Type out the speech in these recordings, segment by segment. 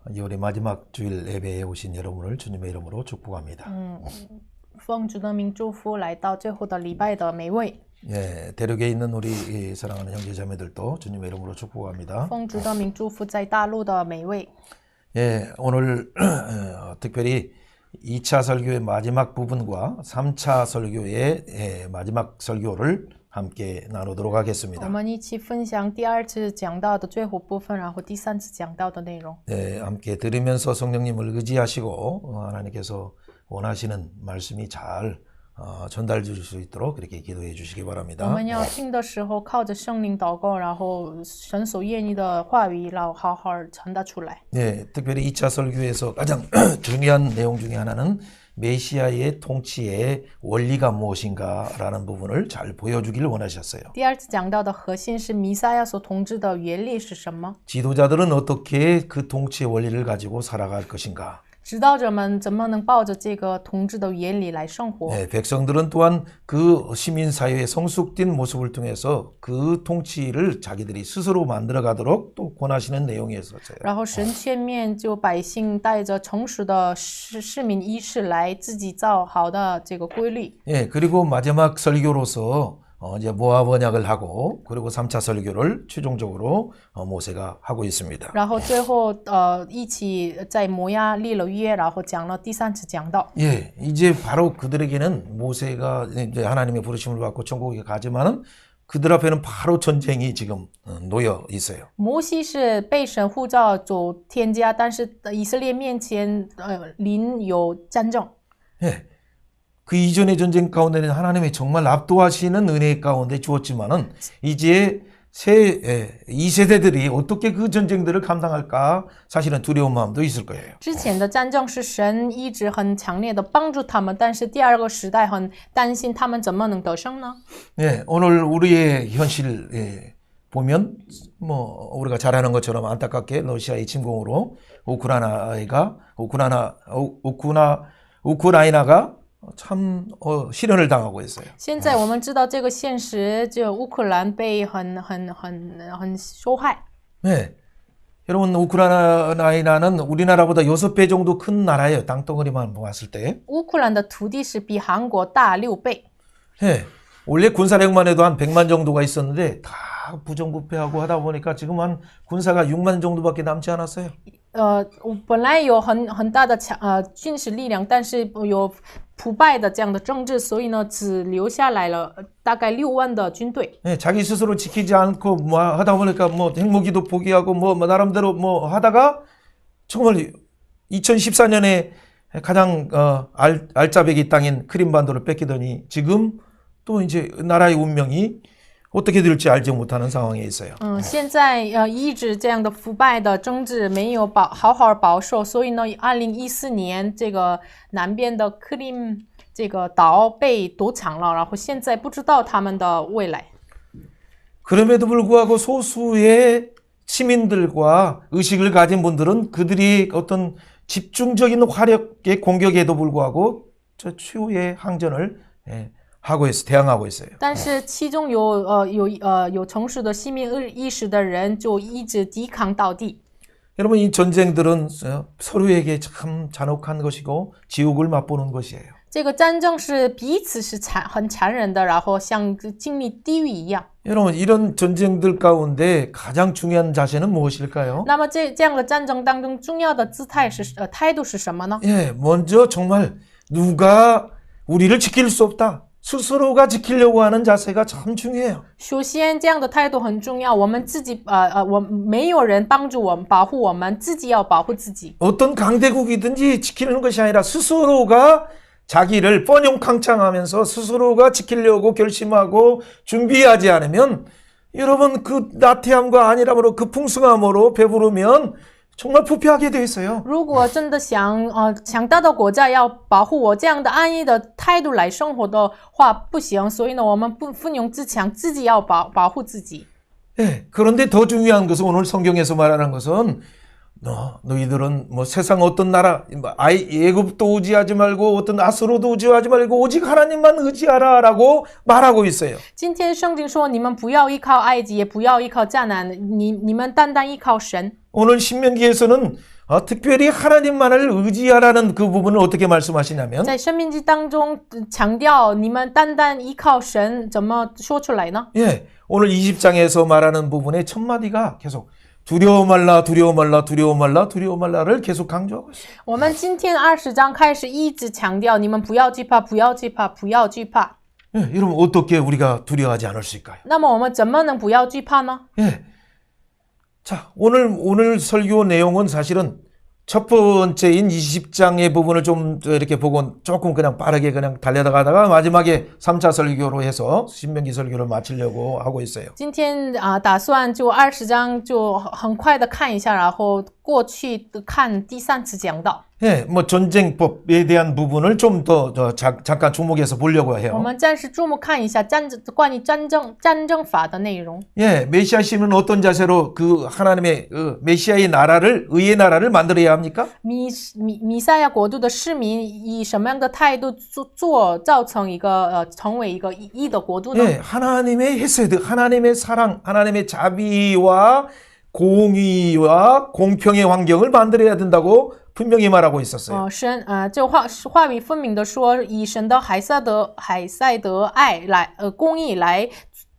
2월의 마지막 주일 예배에 오신 여러분을 주님의 이름으로 축복합니다. 奉主的名祝福来到最后的礼拜的每位。 예, 대륙에 있는 우리 사랑하는 형제자매들도 주님의 이름으로 축복합니다. 奉主的名祝福在大陆的每位。 예, 오늘 특별히 2차 설교의 마지막 부분과 3차 설교의 마지막 설교를 함께 나누도록 我 하겠습니다. 们一起分享第二次讲到的最后部分，然后第三次讲到的内容。 예, 함께 들으면서 성령님을 의지하시고 하나님께서 원하시는 말씀이 잘 전달될 수 있도록 그렇게 기도해 주시기 我 바랍니다. 们要听的时候，靠着圣灵祷告，然后神所愿意的话语，然后好好传达出来。 예, 특별히 2차 설교에서 가장 중요한 내용 중에 하나는 메시아의 통치의 원리가 무엇인가라는 부분을 잘 보여주기를 원하셨어요. 第二次讲到的核心是弥赛亚所统治的原理是什么？ 지도자들은 어떻게 그 통치의 원리를 가지고 살아갈 것인가? 指导者们怎么能抱着这个统治的原理来生活？ 네, 백성들은 또한 그 시민사회의 성숙된 모습을 통해서 그 통치를 자기들이 스스로 만들어가도록 또 권하시는 내용이었어요. 然后神劝勉就百姓带着成熟的市民意识来自己造好的这个规律。 예, 그리고 마지막 설교로서 이제 모압 언약을 하고 그리고 3차 설교를 최종적으로 모세가 하고 있습니다. 然后最后一起在摩押立了约，然后讲了第三次讲道。 예, 이제 바로 그들에게는 모세가 이제 하나님의 부르심을 받고 천국에 가지만은 그들 앞에는 바로 전쟁이 지금 놓여 있어요. 摩西是被神呼召走天家，但是以色列面前临有战争。 예. 그 이전의 전쟁 가운데는 하나님이 정말 압도하시는 은혜 가운데 주었지만은 이제 2세대들이 어떻게 그 전쟁들을 감당할까 사실은 두려운 마음도 있을 거예요. 之前的战争是神一直很强烈的帮助他们，但是第二个时代很担心他们怎么能得胜呢？ 네, 오늘 우리의 현실 보면 뭐 우리가 잘 아는 것처럼 안타깝게 러시아의 침공으로 우크라이나가 참 실현을 당하고 있어요. 现在我们知道这个现实，就乌克兰被很受害。 네. 여러분 우크라이나는 우리나라보다 6배 정도 큰 나라예요. 땅덩어리만 보았을 때. 乌克兰的土地是比韩国大6倍。 네. 원래 군사력만 해도 한 100만 정도가 있었는데 다 부정부패하고 하다 보니까 지금 한 군사가 6만 정도밖에 남지 않았어요. 本来有很大的军事力量，但是有腐败的这样的政治，所以呢，只留下来了大概6万的军队。 네, 자기 스스로 지키지 않고 뭐 하다 보니까 뭐 핵무기도 포기하고 뭐 나름대로 뭐 하다가 정말 2014년에 가장 알짜배기 땅인 크림반도를 뺏기더니 지금 또 이제 나라의 운명이 어떻게 될지 알지 못하는 상황에 있어요. 现在一直这样的腐败的政治没有好好保守，所以呢，2014年这个南边的克林这个岛被夺抢了，然后现在不知道他们的未来。 그럼에도 불구하고 소수의 시민들과 의식을 가진 분들은 그들이 어떤 집중적인 화력의 공격에도 불구하고 저 추후의 항전을 대항하고 있어요. 但是其中有成熟的西民意识的人就一直抵抗到底。 여러분 이 전쟁들은 서로에게 참 잔혹한 것이고 지옥을 맛보는 것이에요. 这个战争是彼此是很残忍的，然后像经历地狱一样。 여러분 이런 전쟁들 가운데 가장 중요한 자세는 무엇일까요? 那么这样的战争当中重要的姿态是态度是什么呢？ 예, 먼저 정말 누가 우리를 지킬 수 없다. 스스로가 지키려고 하는 자세가 참 중요해요. 首先，这样的态度很重要。我们自己，没有人帮助我们保护我们，自己要保护自己。 어떤 강대국이든지 지키는 것이 아니라 스스로가 자기를 뻔용캉창하면서 스스로가 지키려고 결심하고 준비하지 않으면 여러분 그 나태함과 안일함으로 그 풍성함으로 배부르면 정말 부패하게 돼 있어요. 如果真的强大的国家要保护我这样的安逸的态度来生活的话，不行。所以呢，我们不奋勇自强，自己要保护自己。 네, 그런데 더 중요한 것은 오늘 성경에서 말하는 것은 너희들은 뭐 세상 어떤 나라 애굽도 의지하지 말고 어떤 아수르도 의지하지 말고 오직 하나님만 의지하라라고 말하고 있어요. 今天圣经说，你们不要依靠埃及，也不要依靠迦南，你们单单依靠神。 오늘 신명기에서는 특별히 하나님만을 의지하라는 그 부분을 어떻게 말씀하시냐면 在生命记当中强调你们单单依靠神，怎么说出来呢？ 예, 오늘 20장에서 말하는 부분의 첫 마디가 계속 두려워 말라, 두려워 말라, 두려워 말라, 두려워 말라를 계속 강조하고 있어요. 我们今天20章开始一直强调，你们不要惧怕，不要惧怕，不要惧怕。 예, 여러분 어떻게 우리가 두려워하지 않을 수 있을까요? 那么我们怎么能不要惧怕呢？ 예. 자, 오늘 설교 내용은 사실은 첫 번째인 20장의 부분을 좀 이렇게 보고 조금 그냥 빠르게 그냥 달려가다가 마지막에 3차 설교로 해서 신명기 설교를 마치려고 하고 있어요. 今天打算就20章就很快的看一下，然后过去看第3次讲道。 예, 뭐 전쟁법에 대한 부분을 좀 더 잠깐 주목해서 보려고 我 해요. 们暂时注目看一下关于战争法的内容。 예, 메시아 시민은 어떤 자세로 그 하나님의 메시아의 나라를 의의 나라를 만들어야 합니까? 弥赛亚国度的市民以什么样的态度造成一个成为一个义的国度呢？ 예, 하나님의 헤세드, 하나님의 사랑, 하나님의 자비와 공의와 공평의 환경을 만들어야 된다고 분명히 말하고 있었어요. 这话语分明的说，以神的海塞德爱来公义来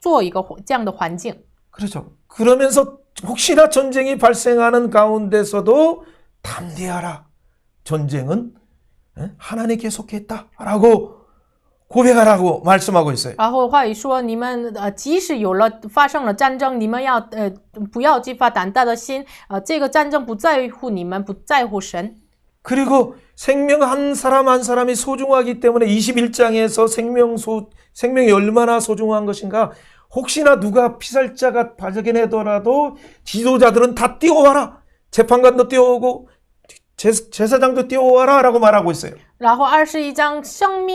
做一个这样的环境。 그렇죠. 그러면서 혹시나 전쟁이 발생하는 가운데서도 담대하라. 전쟁은 하나님께 속했다라고 고백하라고 말씀하고 있어요. 然后话语说，你们即使发生了战争，你们要不要激发胆大的心？这个战争不在乎你们，不在乎神。 그리고 생명 한 사람 한 사람이 소중하기 때문에 21장에서 생명이 얼마나 소중한 것인가. 혹시나 누가 피살자가 발견되더라도 지도자들은 다 뛰어와라. 재판관도 뛰어오고 제사장도 뛰어와라 라고 말하고 있어요. 然后21章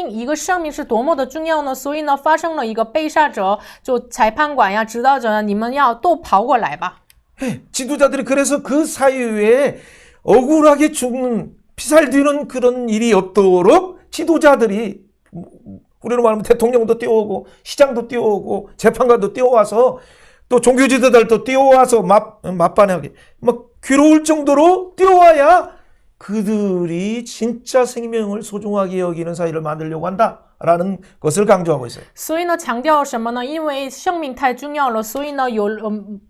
一个生命是多么的重要呢？所以呢，发生了一个被杀者，就裁判官呀、指导者呀，你们要都跑过来吧。 지도자들이 그래서 그 사이에 억울하게 죽는 피살되는 그런 일이 없도록 지도자들이 우리로 말하면 대통령도 뛰어오고 시장도 뛰어오고 재판관도 뛰어와서 또 종교 지도자들도 뛰어와서 맞반하게 막 괴로울 정도로 뛰어와야 그들이 진짜 생명을 소중하게 여기는 사회를 만들려고 한다라는 것을 강조하고 있어요. 所以呢，强调什么呢？因为生命太重要了，所以呢，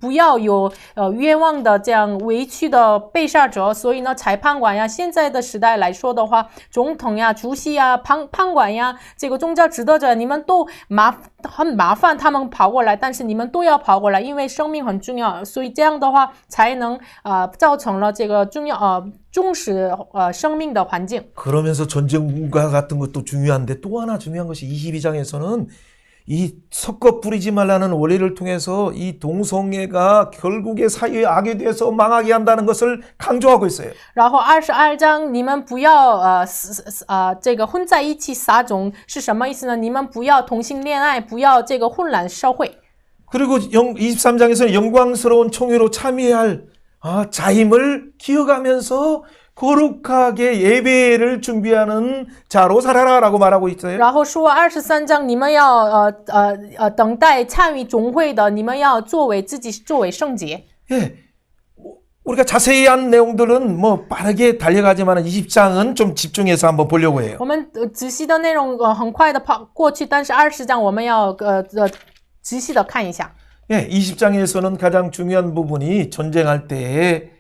不要有冤枉的这样委屈的被杀者。所以呢，裁判官呀，现在的时代来说的话，总统呀、主席呀、判官呀，这个宗教指导者，你们都很麻烦，他们跑过来，但是你们都要跑过来，因为生命很重要，所以这样的话才能造成了这个重视生命的环境。 그러면서 전쟁과 같은 것도 중요한데 또 하나 중요한 것이 22장에서는 이 섞어 뿌리지 말라는 원리를 통해서 이 동성애가 결국에 사회의 악이 돼서 망하게 한다는 것을 강조하고 있어요. 然后22章，你们不要这个混在一起撒种是什么意思呢？你们不要同性恋爱，不要这个混乱社会。 그리고 23장에서는 영광스러운 총회로 참여할 자임을 기억하면서 거룩하게 예배를 준비하는 자로 살아라라고 말하고 있어요. 然后说23章，你们要等待参与总会的，你们要作为圣洁。 예, 우리가 자세히 한 내용들은 뭐 빠르게 달려가지만 20장은 좀 집중해서 한번 보려고 해요. 我们仔细的内容很快的跑过去，但是20章我们要仔细的看一下。 예, 20장에서는 가장 중요한 부분이 전쟁할 때에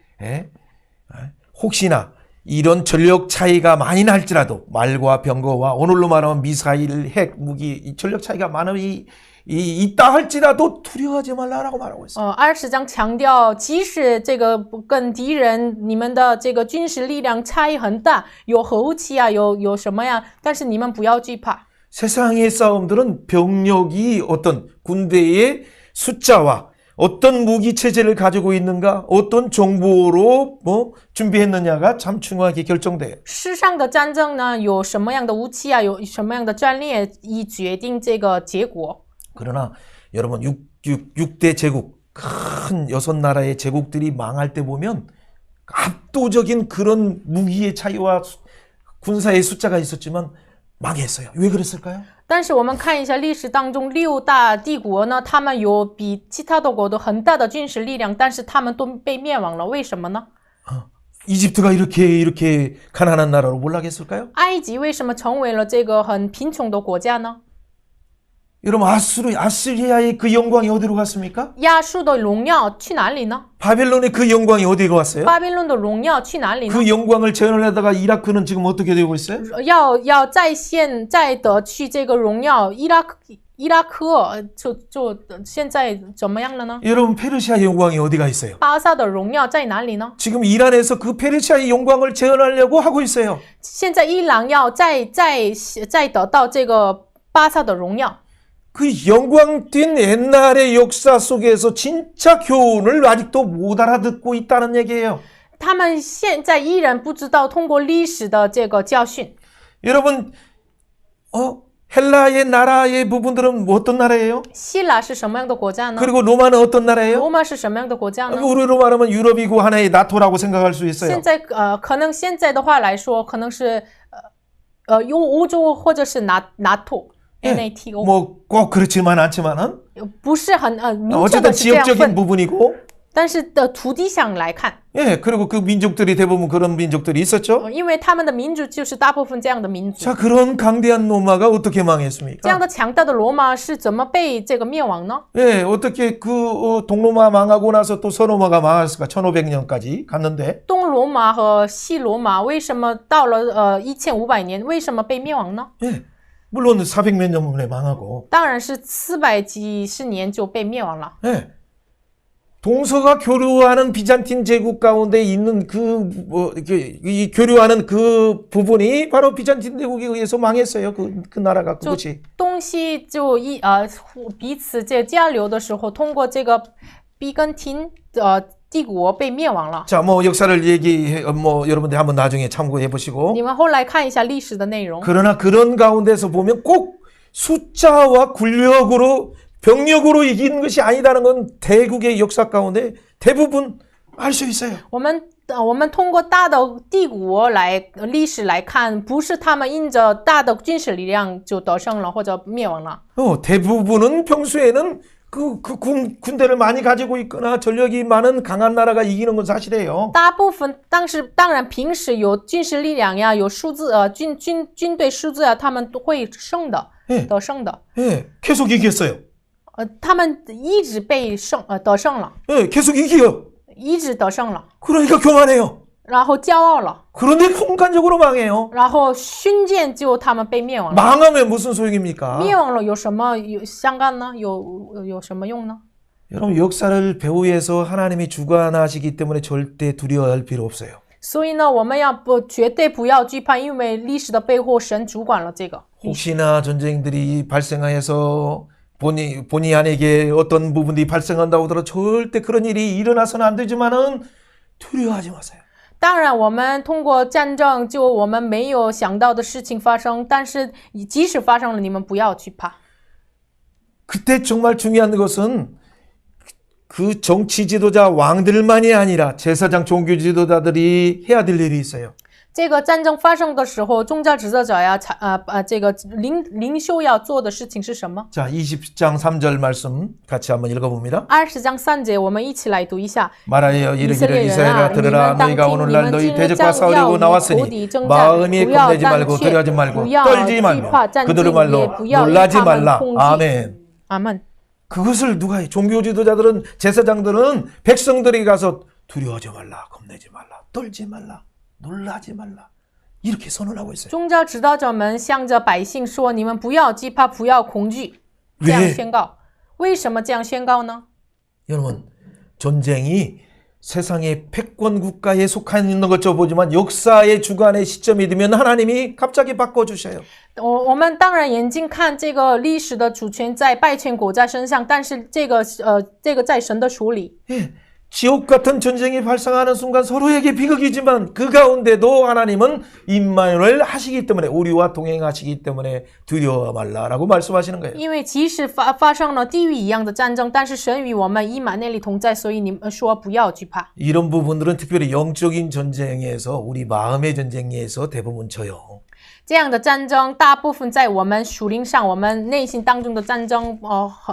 혹시나 이런 전력 차이가 많이 날지라도 말과 병거와 오늘로 말하면 미사일, 핵, 무기 이 전력 차이가 많이 있다 할지라도 두려워하지 말라라고 말하고 있어요. 20章强调，即使这个跟敌人你们的这个军事力量差异很大，有核武器啊，有什么呀，但是你们不要惧怕。 세상의 싸움들은 병력이 어떤 군대의 숫자와 어떤 무기 체제를 가지고 있는가, 어떤 정보로 준비했느냐가 참 중요하게 결정돼요. 世上的战争呢，有什么样的武器啊，有什么样的战略，以决定这个结果。 그러나 여러분 6대 제국, 큰 6나라의 제국들이 망할 때 보면 압도적인 그런 무기의 차이와 군사의 숫자가 있었지만 망했어요. 왜 그랬을까요? 但是我们看一下历史当中6大帝国呢，他们有比其他的国都很大的军事力量，但是他们都被灭亡了，为什么呢？ 이집트가 이렇게 가난한 나라로 몰락했을까요? 埃及为什么成为了这个很贫穷的国家呢？ 여러분 아시리아의 그 영광이 어디로 갔습니까? 亚述的荣耀去哪里呢？ 바벨론의 그 영광이 어디로 갔어요? 巴比伦的荣耀去哪里呢？ 그 영광을 재현하다가 이라크는 지금 어떻게 되고 있어요? 要再得去这个荣耀，伊拉克就现在怎么样了呢？ 여러분 페르시아 영광이 어디가 있어요? 巴萨的荣耀在哪里呢？ 지금 이란에서 그 페르시아의 영광을 재현하려고 하고 있어요. 现在伊朗要再得到这个巴萨的荣耀。 그 영광된 옛날의 역사 속에서 진짜 교훈을 아직도 못 알아듣고 있다는 얘기예요. 他们现在依然不知道通过历史的这个教训。 여러분 헬라의 나라의 부분들은 어떤 나라예요? 希腊是什么样的国家呢？ 그리고 로마는 어떤 나라예요? 罗马是什么样的国家呢？ 우리로 말하면 유럽이고 하나의 나토라고 생각할 수 있어요. 现在可能现在的话来说，可能是欧洲或者是NATO。 NATO 뭐 꼭 그렇지만 않지만은 不是很明确 어쨌든 的是这样 지역적인 分， 부분이고 但是的土地上来看， 예 그리고 그 민족들이 대부분 그런 민족들이 있었죠. 因为他们的民族就是大部分这样的民族。 자 그런 강대한 로마가 어떻게 这样 망했습니까? 的强大的罗马是怎么被这个灭亡呢？ 예 어떻게 그 동로마 망하고 나서 또 서로마가 망했을까? 1500년까지 갔는데 东罗马和西罗马为什么到了1500年为什么被灭亡呢？ 예 물론 400몇 년 만에 망하고 当然是400几十年就被灭亡了。 예 동서가 교류하는 비잔틴 제국 가운데 있는 이 교류하는 그 부분이 바로 비잔틴 제국에 의해서 망했어요. 그 나라가 그것이. 东西就彼此这交流的时候，通过这个比根廷帝国被灭亡了。 자, 뭐 역사를 여러분들 한번 나중에 참고해 보시고. 你们后来看一下历史的内容。 그러나 그런 가운데서 보면 꼭 숫자와 병력으로 이기는 것이 아니다는 건 대국의 역사 가운데 대부분 알 수 있어요. 我们通过大的帝国历史来看，不是他们因着大的军事力量就得胜了或者灭亡了。 대부분은 평소에는 군대를 많이 가지고 있거나 전력이 많은 강한 나라가 이기는 건 사실이에요. 大部分当然平时有军事力量呀，有数字军队数字啊，他们都会得胜的。 예, 계속 이겼어요. 他们一直得胜了， 예, 계속 이겨요. 一直得胜了， 그러니까 교만해요. 然后骄傲了， 그런데 순간적으로 망해요. 然后瞬间就他们被灭亡了。 망하면 무슨 소용입니까? 灭亡了有什么相干呢？有什么用呢？ 여러분 역사를 배후에서 하나님이 주관하시기 때문에 절대 두려워할 필요 없어요. 所以呢，我们绝对不要惧怕，因为历史的背后，神主管了这个。 혹시나 전쟁들이 발생하여서 본의 아니게 어떤 부분이 발생한다고 하더라도 절대 그런 일이 일어나서는 안 되지만은 두려워하지 마세요. 当然，我们通过战争，我们没有想到的事情发生，但是即使发生了，你们不要惧怕。 그때 정말 중요한 것은 그 정치 지도자 왕들만이 아니라 제사장 종교 지도자들이 해야 될 일이 있어요. 这个战争发生的时候，宗教指责者呀，这个领袖要做的事情是什么？ 자, 20장 3절 말씀 같이 한번 읽어봅니다. 20장 3절，我们一起来读一下。 말하여 이르기를 이스라엘아 들으라 너희가 오늘날 너희 대적과 싸우려고 나왔으니 마음이 겁내지 말고 두려워하지 말고 떨지 말고 그들의 말로 놀라지 말라. 아멘. 아멘. 그것을 누가 해? 종교 지도자들은 제사장들은 백성들이 가서 두려워하지 말라, 겁내지 말라, 떨지 말라, 놀라지 말라 이렇게 선언하고 있어요. 宗教指导者们向着百姓说：“你们不要惧怕，不要恐惧。”这样宣告。为什么这样宣告呢？ 여러분, 전쟁이 세상의 패권 국가에 속한 있는 것처럼 보지만 역사의 주관의 시점이 되면 하나님이 갑자기 바꿔주셔요. 我们当然眼睛看这个历史的主权在败权国家身上，但是这个在神的手里。 예, 지옥 같은 전쟁이 발생하는 순간 서로에게 비극이지만 그 가운데도 하나님은 임마누엘 하시기 때문에 우리와 동행하시기 때문에 두려워 말라라고 말씀하시는 거예요. 因为即使发生了地狱一样的战争，但是神与我们以马内利同在，所以你们说不要惧怕。 이런 부분들은 특별히 영적인 전쟁에서 우리 마음의 전쟁에서 대부분 져요. 这样的战争大部分在我们属灵上我们内心当中的战争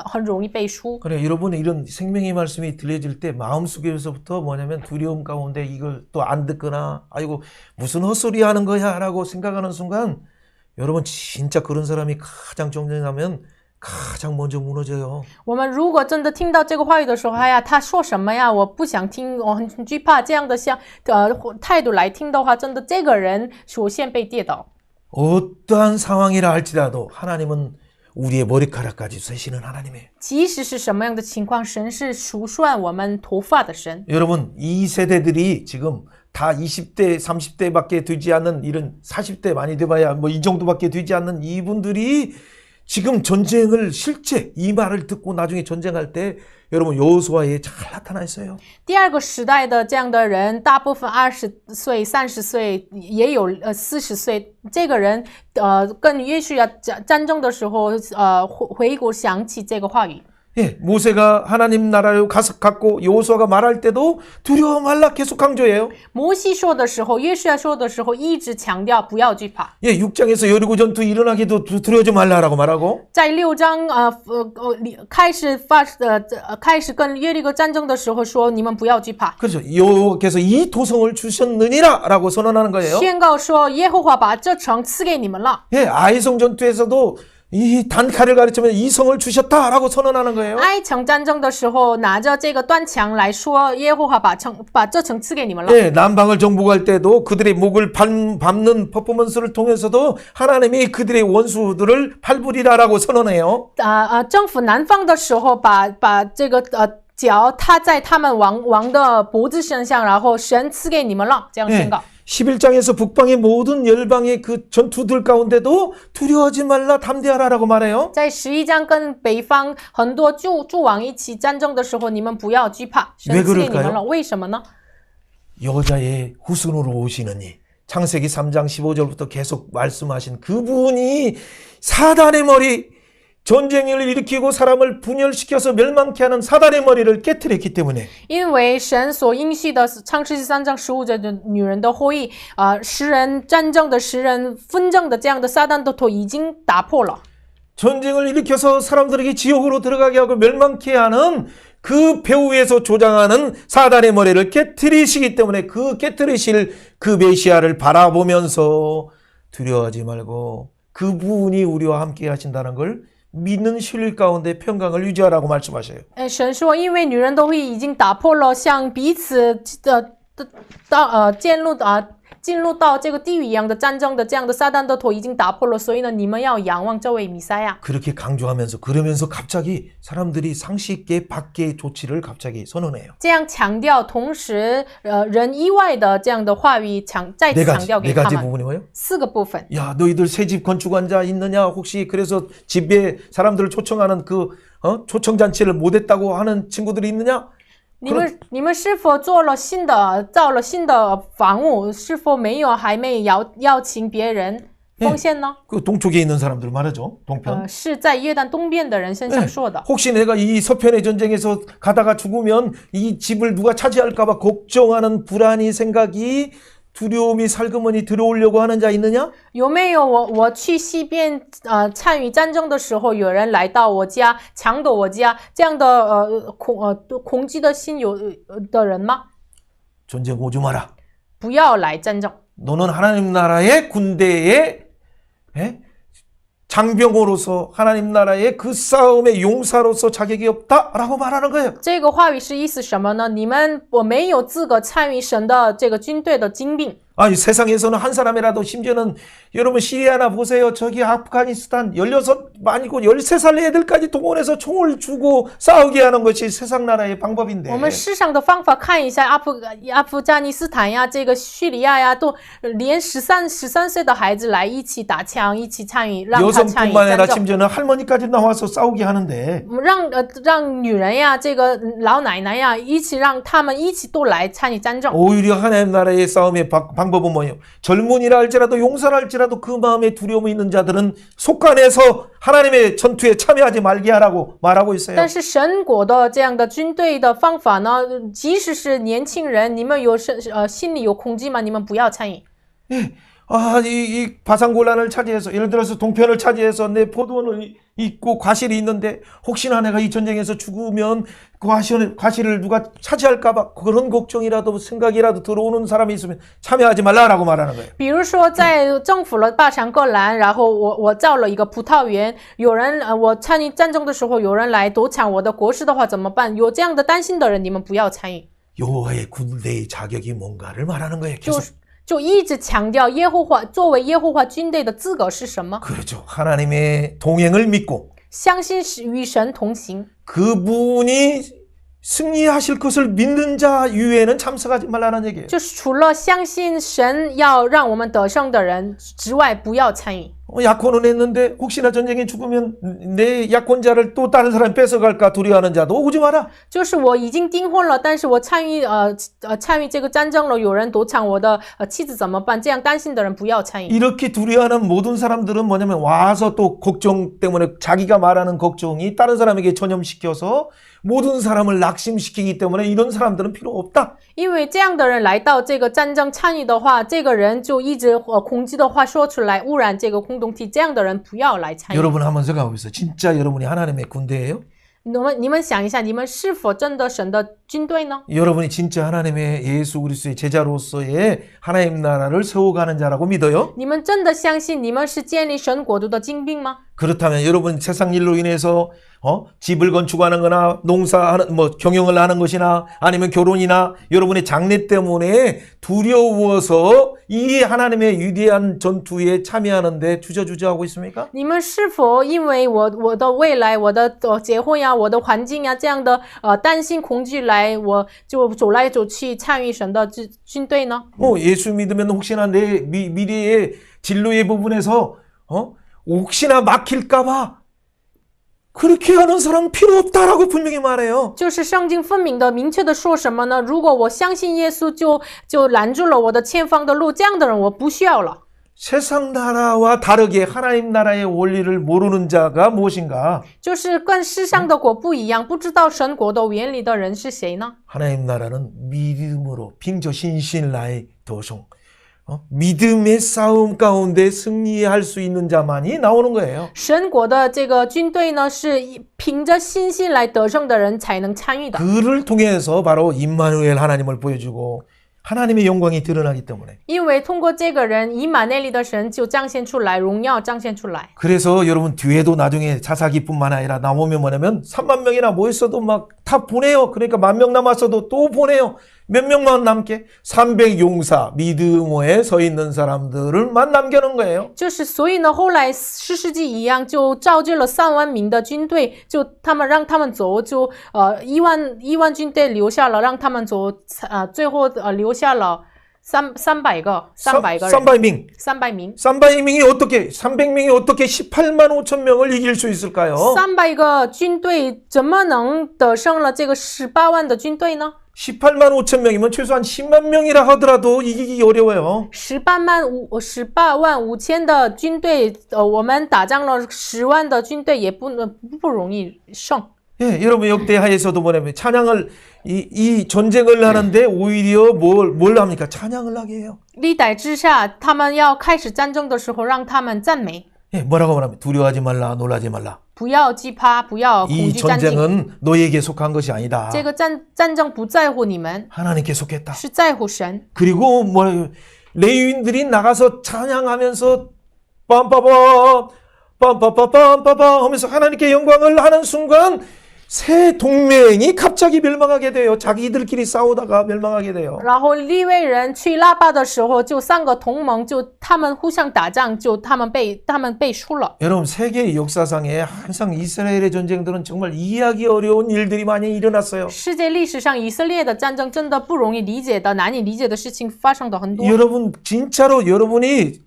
很容易被输 그래 여러분 이런 생명의 말씀이 들려질 때 마음속에서부터 뭐냐면 두려움 가운데 이걸 또 안 듣거나 아이고 무슨 헛소리 하는 거야 라고 생각하는 순간 여러분 진짜 그런 사람이 가장 존경하면 가장 먼저 무너져요. 我们如果真的听到这个话语的时候，哎呀，他说什么呀？我不想听，我很惧怕。这样的态度来听的话，真的这个人首先被跌倒。 어떠한 상황이라 할지라도 하나님은 우리의 머리카락까지 세시는 하나님이에요. 即使是什么样的情况，神是数算我们头发的神。 여러분 이 세대들이 지금 다 20대, 30대밖에 되지 않는 이런 40대 많이 돼봐야 뭐 이 정도밖에 되지 않는 이분들이 지금 전쟁을 실제 이 말을 듣고 나중에 전쟁할 때 여러분 여호수아에 잘 나타나 있어요. 第二个时代的这样的人，大部分20岁、30岁，也有40岁。这个人跟约书亚战争的时候，回国想起这个话语。 예, 모세가 하나님 나라로 갔고 여호수아가 말할 때도 두려워 말라 계속 강조해요. 摩西说的时候，约书亚说的时候，一直强调不要惧怕。 예, 6장에서 여리고 전투 일어나기도 두려워하지 말라라고 말하고 在6章开始跟耶利哥战争的时候说，你们不要惧怕。 그렇죠. 여호와께서 이 도성을 주셨느니라라고 선언하는 거예요. 宣告说，耶和华把这城赐给你们了。 예, 아이성 전투에서도 이 단칼을 가르치면 이 성을 주셨다라고 선언하는 거예요. 哀城战争的时候，拿着这个断墙来说，耶和华把这城赐给你们了。 예, 남방을 정복할 때도 그들의 목을 밟는 퍼포먼스를 통해서도 하나님이 그들의 원수들을 밟으리라라고 선언해요. 征服南方的时候，把这个脚踏在他们王的脖子身上，然后神赐给你们了，这样宣告。 11장에서 북방의 모든 열방의 그 전투들 가운데도 두려워하지 말라 담대하라라고 말해요. 在11章跟北方很多诸王一起战争的时候，你们不要惧怕，神赐给你们了。为什么呢？ 여자의 후손으로 오시느니 창세기 3장 15절부터 계속 말씀하신 그분이 사단의 머리 전쟁을 일으키고 사람을 분열시켜서 멸망케 하는 사단의 머리를 깨트렸기 때문에 因为神所应许的创世纪3章15节的女人的后裔，使人战争的、使人纷争的这样的撒旦的头已经打破了。 전쟁을 일으켜서 사람들에게 지옥으로 들어가게 하고 멸망케 하는 그 배후에서 조장하는 사단의 머리를 깨트리시기 때문에 그 깨트리실 그 메시아를 바라보면서 두려워하지 말고 그분이 우리와 함께 하신다는 걸 믿는 신뢰 가운데 평강을 유지하라고 말씀하셔요. 神说，因为女人的会已经打破了像彼此进入到这个地狱一样的战争的这样的撒旦的头已经打破了，所以呢，你们要仰望这位弥赛亚。 그렇게 강조하면서 그러면서 갑자기 사람들이 상식 있게 밖의 조치를 갑자기 선언해요. 这样强调，同时人意外的这样的话语再次强调给 네 他 가지 们。 부분이 뭐예요? 4个部分。 야, 너희들 새집 건축환자 있느냐? 혹시 그래서 집에 사람들을 초청하는 그 초청잔치를 못했다고 하는 친구들이 있느냐? 你们是否造了新的房屋？是否还没邀请别人奉献呢？ 그 동쪽에 있는 사람들 말하죠. 동편. 是在约旦东边的人身上说的。 혹시 내가 이 서편의 전쟁에서 가다가 죽으면 이 집을 누가 차지할까 봐 걱정하는 불안이 생각이 두려움이 살그머니 들어오려고 하는 자 있느냐? 有没有我去西边参与战争的时候，有人来到我家抢夺我家这样的恐惧的心的人吗？ 전쟁 오지 마라. 不要来战争。 너는 하나님 나라의 군대의 장병으로서 하나님 나라의 그 싸움의 용사로서 자격이 없다라고 말하는 거예요. 这个话语是意思什么呢？你们没有资格参与神的这个军队的精兵。 아니 세상에서는 한 사람이라도 심지어는 여러분 시리아나 보세요. 저기 아프가니스탄 16 아니고 13살 애들까지 동원해서 총을 주고 싸우게 하는 것이 세상 나라의 방법인데. 我们世上的方法看一下阿夫加尼斯坦呀，这个叙利亚呀，都连13岁的孩子来一起打枪，一起参与，让他参与 여성뿐만 아니라 战争。 심지어는 할머니까지 나와서 싸우게 하는데. 让女人呀，这个老奶奶呀，让他们一起都来参与战争。 오히려 하나님 나라의 싸움의 방법은 뭐예요? 젊은이라 할지라도 용사라 할지라도 그 마음에 두려움이 있는 자들은 속간해서 하나님의 전투에 참여하지 말게 하라고 말하고 있어요. 但是神国的这样的军队的方法呢，即使是年轻人，你们心里有恐惧吗？你们不要参与。 예, 이 바산골란을 차지해서 예를 들어서 동편을 차지해서 내 포도원을 있고 과실이 있는데 혹시나 내가 이 전쟁에서 죽으면 그 과실을 누가 차지할까봐 그런 걱정이라도 생각이라도 들어오는 사람이 있으면 참여하지 말라라고 말하는 거예요. 比如说，在征服了大山戈兰，然后我造了一个葡萄园，有人我参与战争的时候，有人来夺抢我的国事的话怎么办？有这样的担心的人，你们不要参与。 여호와의 군대의 자격이 뭔가를 말하는 거예요. 就一直强调耶和华作为耶和华军队的资格是什么？ 그렇죠. 하나님의 동행을 믿고 相信与神同行。 그분이 승리하실 것을 믿는 자 이외에는 참석하지 말라는 얘기예요. 就是除了相信神要让我们得胜的人之外，不要参与。 약혼은 했는데 혹시나 전쟁에 죽으면 내 약혼자를 또 다른 사람이 뺏어갈까 두려워하는 자도 오지 마라. 就是我已经订婚了，但是我参与这个战争了，有人夺抢我的妻子怎么办？这样担心的人不要参与。 이렇게 두려워하는 모든 사람들은 뭐냐면 와서 또 걱정 때문에 자기가 말하는 걱정이 다른 사람에게 전염시켜서 모든 사람을 낙심시키기 때문에 이런 사람들은 필요 없다. 因为这样的人来到这个战争参与的话，这个人就一直攻击的话说出来，污染这个空洞体，这样的人不要来参与。 여러분 한번 생각해보세요. 진짜 여러분이 하나님의 군대예요? 你们想一下，你们是否真的神的军队呢？ 여러분이 진짜 하나님의 예수 그리스도의 제자로서의 하나님 나라를 세워가는 자라고 믿어요? 你们真的相信你们是建立神国度的精兵吗？ 그렇다면 여러분 세상 일로 인해서 집을 건축하는 거나 농사하는 경영을 하는 것이나 아니면 결혼이나 여러분의 장래 때문에 두려워서 이 하나님의 위대한 전투에 참여하는데 주저주저하고 있습니까? 你们是否因为我的未来、我的结婚呀、我的环境呀这样的担心恐惧来，我就走来走去参与神的军队呢？ 예수 믿으면 혹시나 내 미래의 진로의 부분에서 혹시나 막힐까봐 그렇게 하는 사람 필요 없다라고 분명히 말해요. 就是圣经分明的、明确的说什么呢？如果我相信耶稣就拦住了我的前方的路，这样的人我不需要了。 세상 나라와 다르게 하나님 나라의 원리를 모르는 자가 무엇인가? 就是跟世上的国不一样，不知道神国的原理的人是谁呢？ 하나님 나라는 믿음으로 빙저 신신라의 도성 믿음의 싸움 가운데 승리할 수 있는 자만이 나오는 거예요. 神国的这个军队呢，是凭着信心来得胜的人才能参与的。 그를 통해서 바로 임마누엘 하나님을 보여주고 하나님의 영광이 드러나기 때문에. 因为通过这个人，以马内利的神就彰显出来，荣耀彰显出来。 그래서 여러분 뒤에도 나중에 사사기뿐만 아니라 나오면 뭐냐면 3만 명이나 모였어도 막 다 보내요. 그러니까 1만 명 남았어도 또 보내요. 몇 명만 남게 300용사 믿음에 서 있는 사람들을만 남겨놓은 거예요. 就是所以呢，后来四世纪一样，就召集了3万名的军队，就让他们走，就1万军队留下了，让他们走，最后留下了300个人。 300명이 어떻게 18만 5천 명을 이길 수 있을까요? 300个军队怎么能得胜了这个18万的军队呢？ 18만 5천 명이면 최소한 10만 명이라 하더라도 이기기 어려워요. 18万5千的军队，我们打仗了10万的军队也不容易胜。 예, 여러분 역대하에서도 뭐냐면 찬양을 이 전쟁을 하는데 오히려 뭘 합니까? 찬양을 하게 해요. 历代之下，他们要开始战争的时候，让他们赞美， 예, 뭐라고 말하면 두려워하지 말라, 놀라지 말라. 不要惧怕，不要恐 이 惧战兢。 전쟁은 너희에게 속한 것이 아니다. 这个战争不在乎你们， 하나님께 속했다. 是在乎神。 그리고 레위인들이 나가서 찬양하면서 빰빠밤 빰빠빰빰빰빰 하면서 하나님께 영광을 하는 순간 새 동맹이 갑자기 멸망하게 돼요. 자기들끼리 싸우다가 멸망하게 돼요. 然后利未人吹喇叭的时候，就3个同盟，就他们互相打仗，就他们被输了。 여러분 세계 역사상에 항상 이스라엘의 전쟁들은 정말 이해하기 어려운 일들이 많이 일어났어요. 世界历史上以色列的战争真的不容易理解的、难以理解的事情发生的很多。 여러분 진짜로 여러분이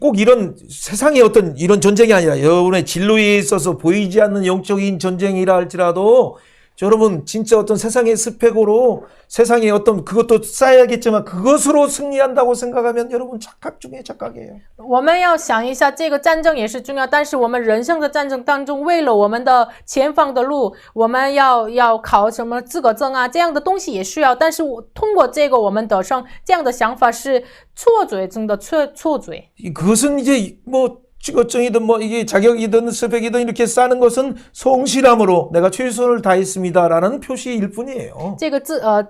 꼭 이런 세상의 어떤 이런 전쟁이 아니라 여러분의 진로에 있어서 보이지 않는 영적인 전쟁이라 할지라도 여러분 진짜 어떤 세상의 스펙으로 세상의 어떤 그것도 쌓여야겠지만 그것으로 승리한다고 생각하면 여러분 착각 중에 착각이에요. 我们要想一下，这个战争也是重要，但是我们人生的战争当中，为了我们的前方的路，我们要考什么资格证啊，这样的东西也需要。但是通过这个我们得胜，这样的想法是错嘴中的错嘴。 그것은 이제 뭐 직업증이든 뭐 이게 자격이든 스펙이든 이렇게 쌓는 것은 성실함으로 내가 최선을 다했습니다라는 표시일 뿐이에요. 这个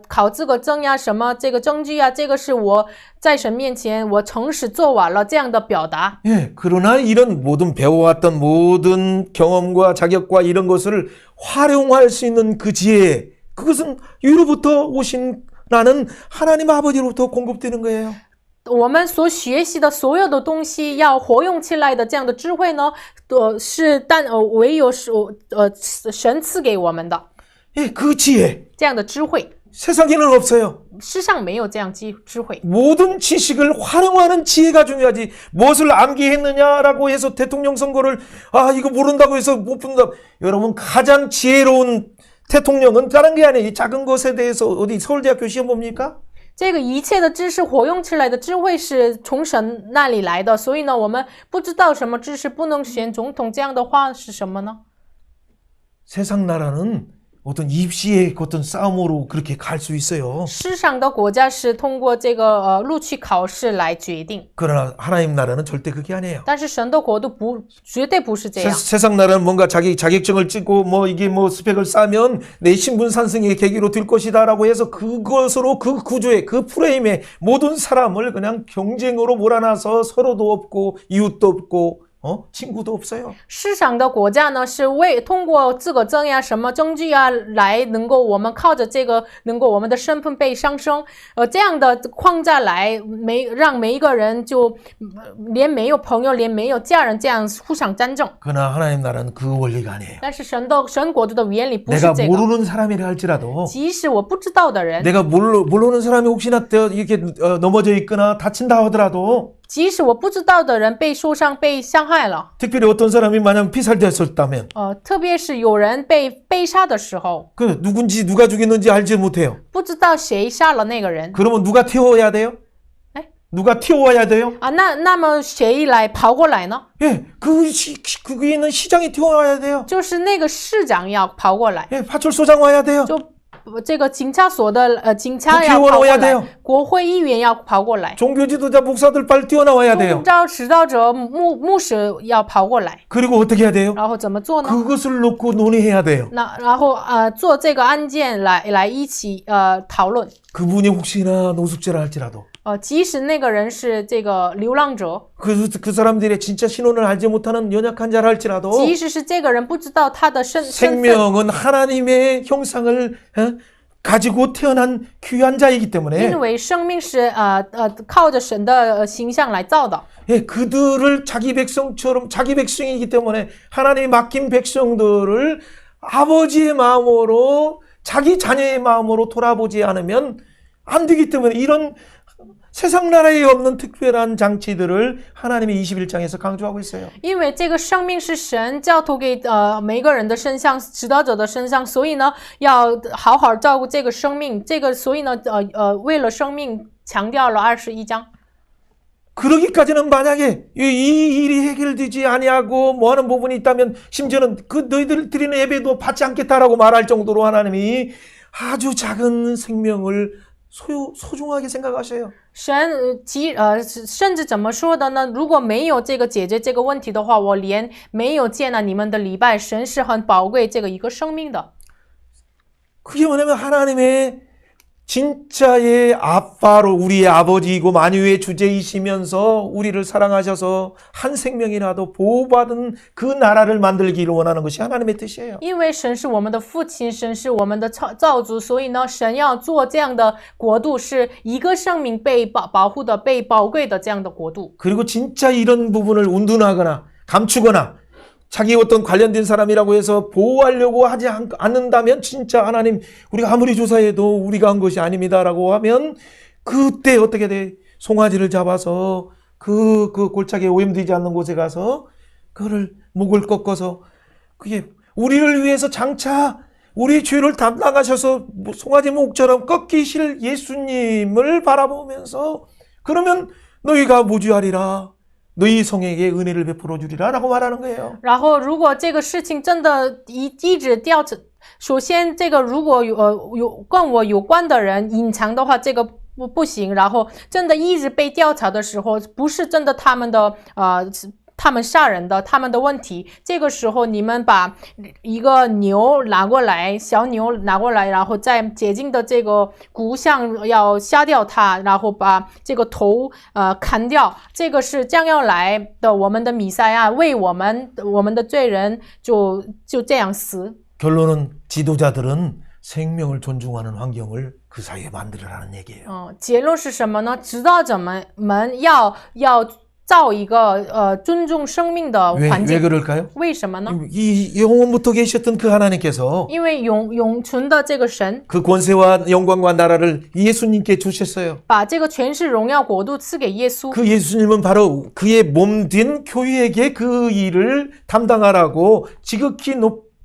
考资格证呀，什么这个证据呀，这个是我在神面前我诚实做完了这样的表达。 예, 그러나 이런 모든 배워왔던 모든 경험과 자격과 이런 것을 활용할 수 있는 그 지혜, 그것은 위로부터 오신 나는 하나님 아버지로부터 공급되는 거예요. 我们所学习的所有的东西要活用起来的这样的智慧呢，是唯有是神赐给我们的。 예, 그 지혜. 这样的智慧， 세상에는 없어요. 世上没有这样智慧。 모든 지식을 활용하는 지혜가 중요하지. 무엇을 암기했느냐라고 해서 대통령 선거를 이거 모른다고 해서 못 본다. 여러분 가장 지혜로운 대통령은 다른 게 아니에요. 이 작은 것에 대해서 어디 서울대학교 시험 봅니까? 这个一切的知识活用起来的智慧是从神那里来的，所以呢，我们不知道什么知识不能选总统，这样的话是什么呢？ 세상 나라는 어떤 입시의 어떤 싸움으로 그렇게 갈 수 있어요. 世上的国家是通过这个录取考试来决定， 그러나 하나님 나라는 절대 그게 아니에요. 但是神的国度绝对不是这样。 세상 나라는 뭔가 자기 자격증을 찍고 뭐 이게 뭐 스펙을 쌓으면 내 신분 상승의 계기로 될 것이다라고 해서 그것으로 그 구조에 그 프레임에 모든 사람을 그냥 경쟁으로 몰아놔서 서로도 없고 이웃도 없고 친구도 없어요. 世上的国家呢，是通过资格证呀、什么证据啊，来能够我们靠着这个，能够我们的身份被上升，这样的框架来让每一个人就连没有朋友，连没有家人这样互相战争。 그러나 하나님 나라는 그 원리가 아니에요. 但是神国度的原理不是 내가 这个。 모르는 사람이라 할지라도 即使我不知道的人， 내가 모르는 사람이 혹시나 이렇게 넘어져 있거나 다친다 하더라도 即使我不知道的人被受伤、被伤害了， 특별히 어떤 사람이 만약 피살됐었다면 特别是有人被杀的时候， 그 누군지 누가 죽였는지 알지 못해요. 不知道谁杀了那个人 그러면 누가 튀어와야 돼요? 에? 누가 튀어와야 돼요? 啊，那么谁来跑过来呢？ 예, 거기 있는 시장이 튀어와야 돼요. 就是那个市长要跑过来， 예, 파출소장 와야 돼요. 就这个警察所的警察要跑过来，国会议员要跑过来， 종교 지도자 목사들 빨리 뛰어나와야 돼요. 宗教指导者牧师要跑过来， 그리고 어떻게 해야 돼요? 然后怎么做呢？ 그것을 놓고 논의해야 돼요. 然后做这个案件来一起讨论。 그분이 혹시나 노숙자라 할지라도 即使那个人是这个流浪者， 그 사람들의 진짜 신원을 알지 못하는 연약한 자라 할지라도 即使是这个人不知道他的身份， 생명은 하나님의 형상을 가지고 태어난 귀한 자이기 때문에 因为生命是靠着神的形象来造的。 예, 그들을 자기 백성처럼 자기 백성이기 때문에 하나님이 맡긴 백성들을 아버지의 마음으로 자기 자녀의 마음으로 돌아보지 않으면 안 되기 때문에 이런 세상 나라에 없는 특별한 장치들을 하나님이 21장에서 강조하고 있어요. 因为这个生命是神交托给每个人的身上，指导者的身上，所以呢要好好照顾这个生命。所以呢为了生命强调了21章。 그러기까지는 만약에 이 일이 해결되지 아니하고 뭐하는 부분이 있다면 심지어는 그 너희들 드리는 예배도 받지 않겠다라고 말할 정도로 하나님이 아주 작은 생명을 소중하게 생각하셔요. 甚至怎么说的呢？如果没有这个解决这个问题的话，我连没有接纳你们的礼拜，神是很宝贵这个一个生命的。 그게 뭐냐면 하나님의 진짜의 아빠로 우리의 아버지이고 만유의 주제이시면서 우리를 사랑하셔서 한 생명이라도 보호받은 그 나라를 만들기를 원하는 것이 하나님의 뜻이에요. 因为神是我们的父亲，神是我们的造主，所以呢，神要做这样的国度，是一个生命被保护的、被宝贵的这样的国度。 그리고 진짜 이런 부분을 운둔하거나 감추거나 자기 어떤 관련된 사람이라고 해서 보호하려고 하지 않는다면 진짜 하나님 우리가 아무리 조사해도 우리가 한 것이 아닙니다라고 하면 그때 어떻게 돼? 송아지를 잡아서 그 골짜기에 오염되지 않는 곳에 가서 그거를 목을 꺾어서 그게 우리를 위해서 장차 우리 죄를 담당하셔서 송아지 목처럼 꺾이실 예수님을 바라보면서 그러면 너희가 무죄하리라. 너희 성에게 은혜를 베풀어 주리라 라고 말하는 거예요. 然后，如果这个事情真的一直调查，首先这个如果有跟我有关的人隐藏的话，这个不行。然后真的一直被调查的时候，不是真的他们的他们杀人的他们的问题，这个时候你们把一个牛拿过来，小牛拿过来，然后在洁净的这个骨上要杀掉它，然后把这个头砍掉，这个是将要来的我们的弥赛亚，为我们的罪人就这样死。 결론은 지도자들은 생명을 존중하는 환경을 그 사이에 만들으라는 얘기예요. 结论是什么呢？指导者们要造一个尊重生命的环境。 왜 그럴까요? 为什么呢？ 이 영원부터 계셨던 그 하나님께서 因为永存的这个神 그 권세와 영광과 나라를 예수님께 주셨어요. 把这个权势、荣耀、国度赐给耶稣。 그 예수님은 바로 그의 몸된 교회에게 그 일을 담당하라고 지극히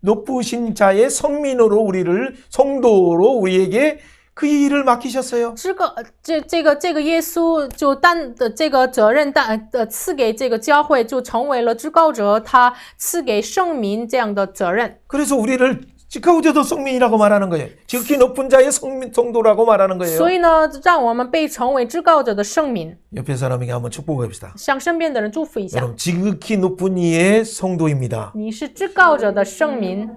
높으신 자의 성민으로 우리를 성도로 우리에게 그 일을 맡기셨어요. 这个耶稣就的这个责任赐给这个教会，就成为了至高者他赐给圣民这样的责任。 그래서 우리를 지카우저도 성민이라고 말하는 거예요. 지극히 높은 자의 성도라고 말하는 거예요. 所以呢，让我们被称为至高者的圣民。 옆에 사람에게 한번 축복합시다. 向身边的人祝福一下。 여러분 지극히 높은 이의 성도입니다. 你是至高者的圣民，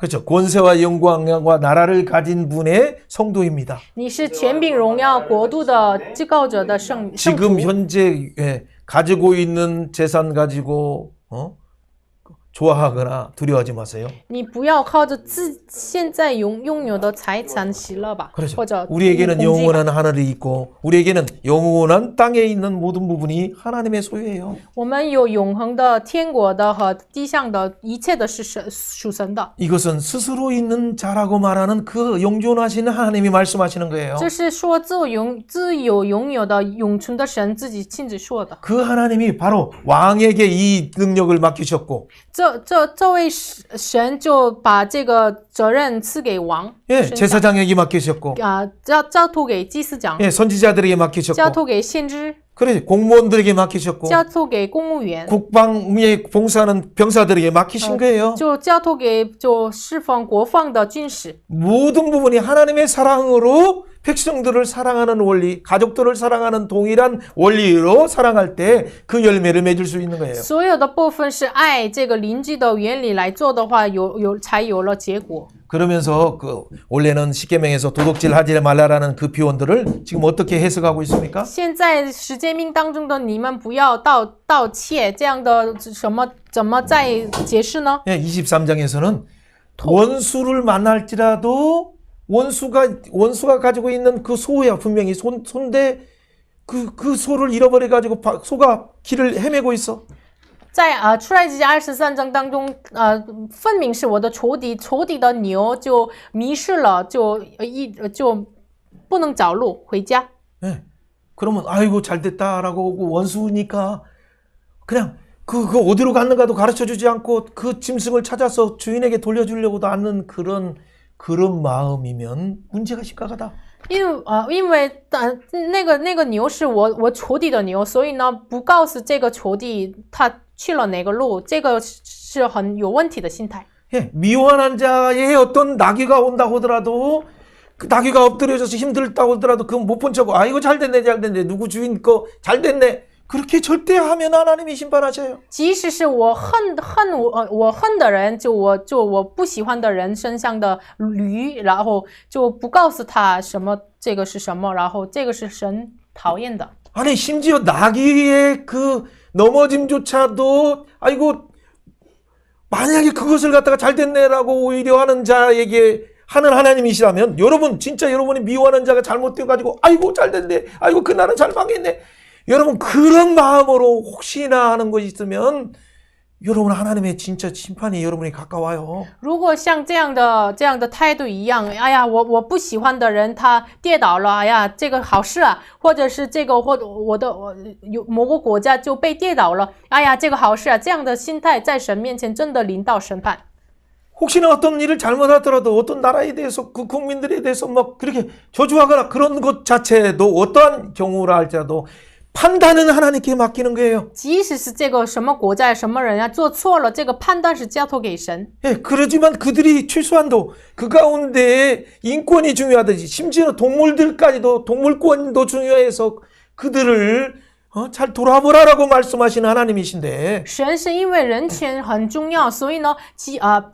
그렇죠. 권세와 영광과 나라를 가진 분의 성도입니다. 你是权柄、荣耀、国度的至高者的圣徒。 지금 현재 가지고 있는 재산 가지고 좋아하거나 두려워하지 마세요. 你不要靠着现在拥有的财产喜乐吧， 그렇죠. 或者 우리에게는 攻击吧 영원한 하늘이 있고 우리에게는 영원한 땅에 있는 모든 부분이 하나님의 소유예요. 我们有永恒的天国的和地上的一切的是属神的。 이것은 스스로 있는 자라고 말하는 그 영존하시는 하나님이 말씀하시는 거예요. 这是说自有拥有的永存的神自己亲自说的。 그 하나님이 바로 왕에게 이 능력을 맡기셨고 这位神就把这个责任赐给王， 예, 제사장에게 맡기셨고 交托给祭司长， 예, 선지자들에게 交 맡기셨고 托给先知， 그래 공무원들에게 맡기셨고 交托给公务员， 국방에 봉사하는 병사들에게 맡기신 거예요. 就交托给释放国防的军事。 모든 부분이 하나님의 사랑으로 백성들을 사랑하는 원리, 가족들을 사랑하는 동일한 원리로 사랑할 때 그 열매를 맺을 수 있는 거예요. 所有的部分是爱这个邻居的原理来做的话，才有了结果。 그러면서 그 원래는 십계명에서 도둑질 하지 말라라는 그 표현들을 지금 어떻게 해석하고 있습니까? 现在十诫命当中的你们不要盗窃这样的怎么再解释呢？ 예, 23장에서는 원수를 만날지라도 원수가 가지고 있는 그 소야 분명히 손대 그 소를 잃어버려 가지고 소가 길을 헤매고 있어. 在出埃及记23章当中，分明是我的仇敌的牛就迷失了，就不能找路回家。 예. 그러면 아이고 잘 됐다라고 원수니까 그냥 그 어디로 갔는가도 가르쳐 주지 않고 그 짐승을 찾아서 주인에게 돌려주려고도 않는 그런 마음이면 문제가 심각하다. 因为那个牛是我仇敌的牛，所以呢不告诉这个仇敌他去了哪个路，这个是很有问题的心态。 예, 미워하는 자의 어떤 나귀가 온다고 하더라도 그 나귀가 엎드려져서 힘들다고 하더라도 그건 못 본 척 아이고 잘 됐네 누구 주인 거 잘 됐네 그렇게 절대 하면 하나님이 심판하셔요. 即使是我恨的人，就我不喜欢的人身上的驴，然后就不告诉他什么这个是什么，然后这个是神讨厌的。 아니 심지어 나귀의 그 넘어짐조차도 아이고 만약에 그것을 갖다가 잘 됐네라고 오히려 하는 자에게 하는 하나님이시라면 여러분 진짜 여러분이 미워하는 자가 잘못되어 가지고 아이고 잘 됐네 아이고 그 나는 잘 망했네 여러분 그런 마음으로 혹시나 하는 것이 있으면 여러분 하나님의 진짜 심판이 여러분이 가까워요. 如果像这样的态度一样，哎呀，我不喜欢的人他跌倒了，哎呀，这个好事啊，或者是这个我有某个国家就被跌倒了，哎呀，这个好事啊，这样的心态在神面前真的临到审判。 혹시나 어떤 일을 잘못하더라도 어떤 나라에 대해서 그 국민들에 대해서 막 그렇게 저주하거나 그런 것 자체도 어떠한 경우라 할지라도 판단은 하나님께 맡기는 거예요. 即使是这个什么国家什么人啊做错了，这个判断是交托给神。 예, 그러지만 그들이 최소한도 그 가운데 인권이 중요하듯이 심지어 동물들까지도 동물권도 중요해서 그들을 잘 돌아보라라고 말씀하시는 하나님이신데 神是因为人权很重要，所以呢，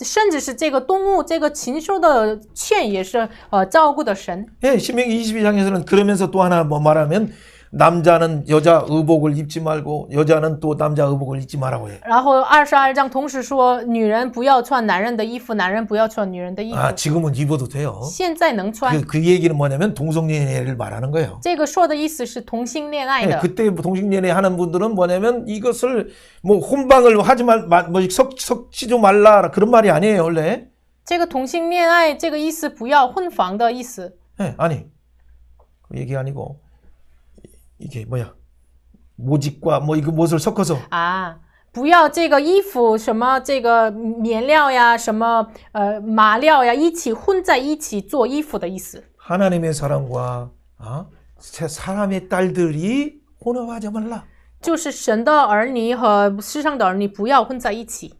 甚至是这个动物这个禽兽的权也是照顾的神。 예, 신명기 22장에서는 그러면서 또 하나 뭐 말하면 남자는 여자 의복을 입지 말고 여자는 또 남자 의복을 입지 말라고 해요. 然后22章同时说，女人不要穿男人的衣服，男人不要穿女人的衣服。 아, 지금은 입어도 돼요. 现在能穿， 그 얘기는 뭐냐면 동성연애를 말하는 거예요. 这个说的意思是同性恋爱 예, 的。 그때 동성연애 하는 분들은 뭐냐면 이것을 뭐 혼방을 하지 뭐 섞지도 말라 그런 말이 아니에요, 원래. 这个同性恋爱这个意思不要混房的意思。 예, 아니. 그 얘기 아니고 이게 뭐야? 모직과 뭐 이거 무엇을 섞어서 啊，不要这个衣服什么这个棉料呀，什么麻料呀，一起混在一起做衣服的意思。 하나님의 사람과 사람의 딸들이 혼합하지 말라. 就是神的儿女和世上的儿女不要混在一起，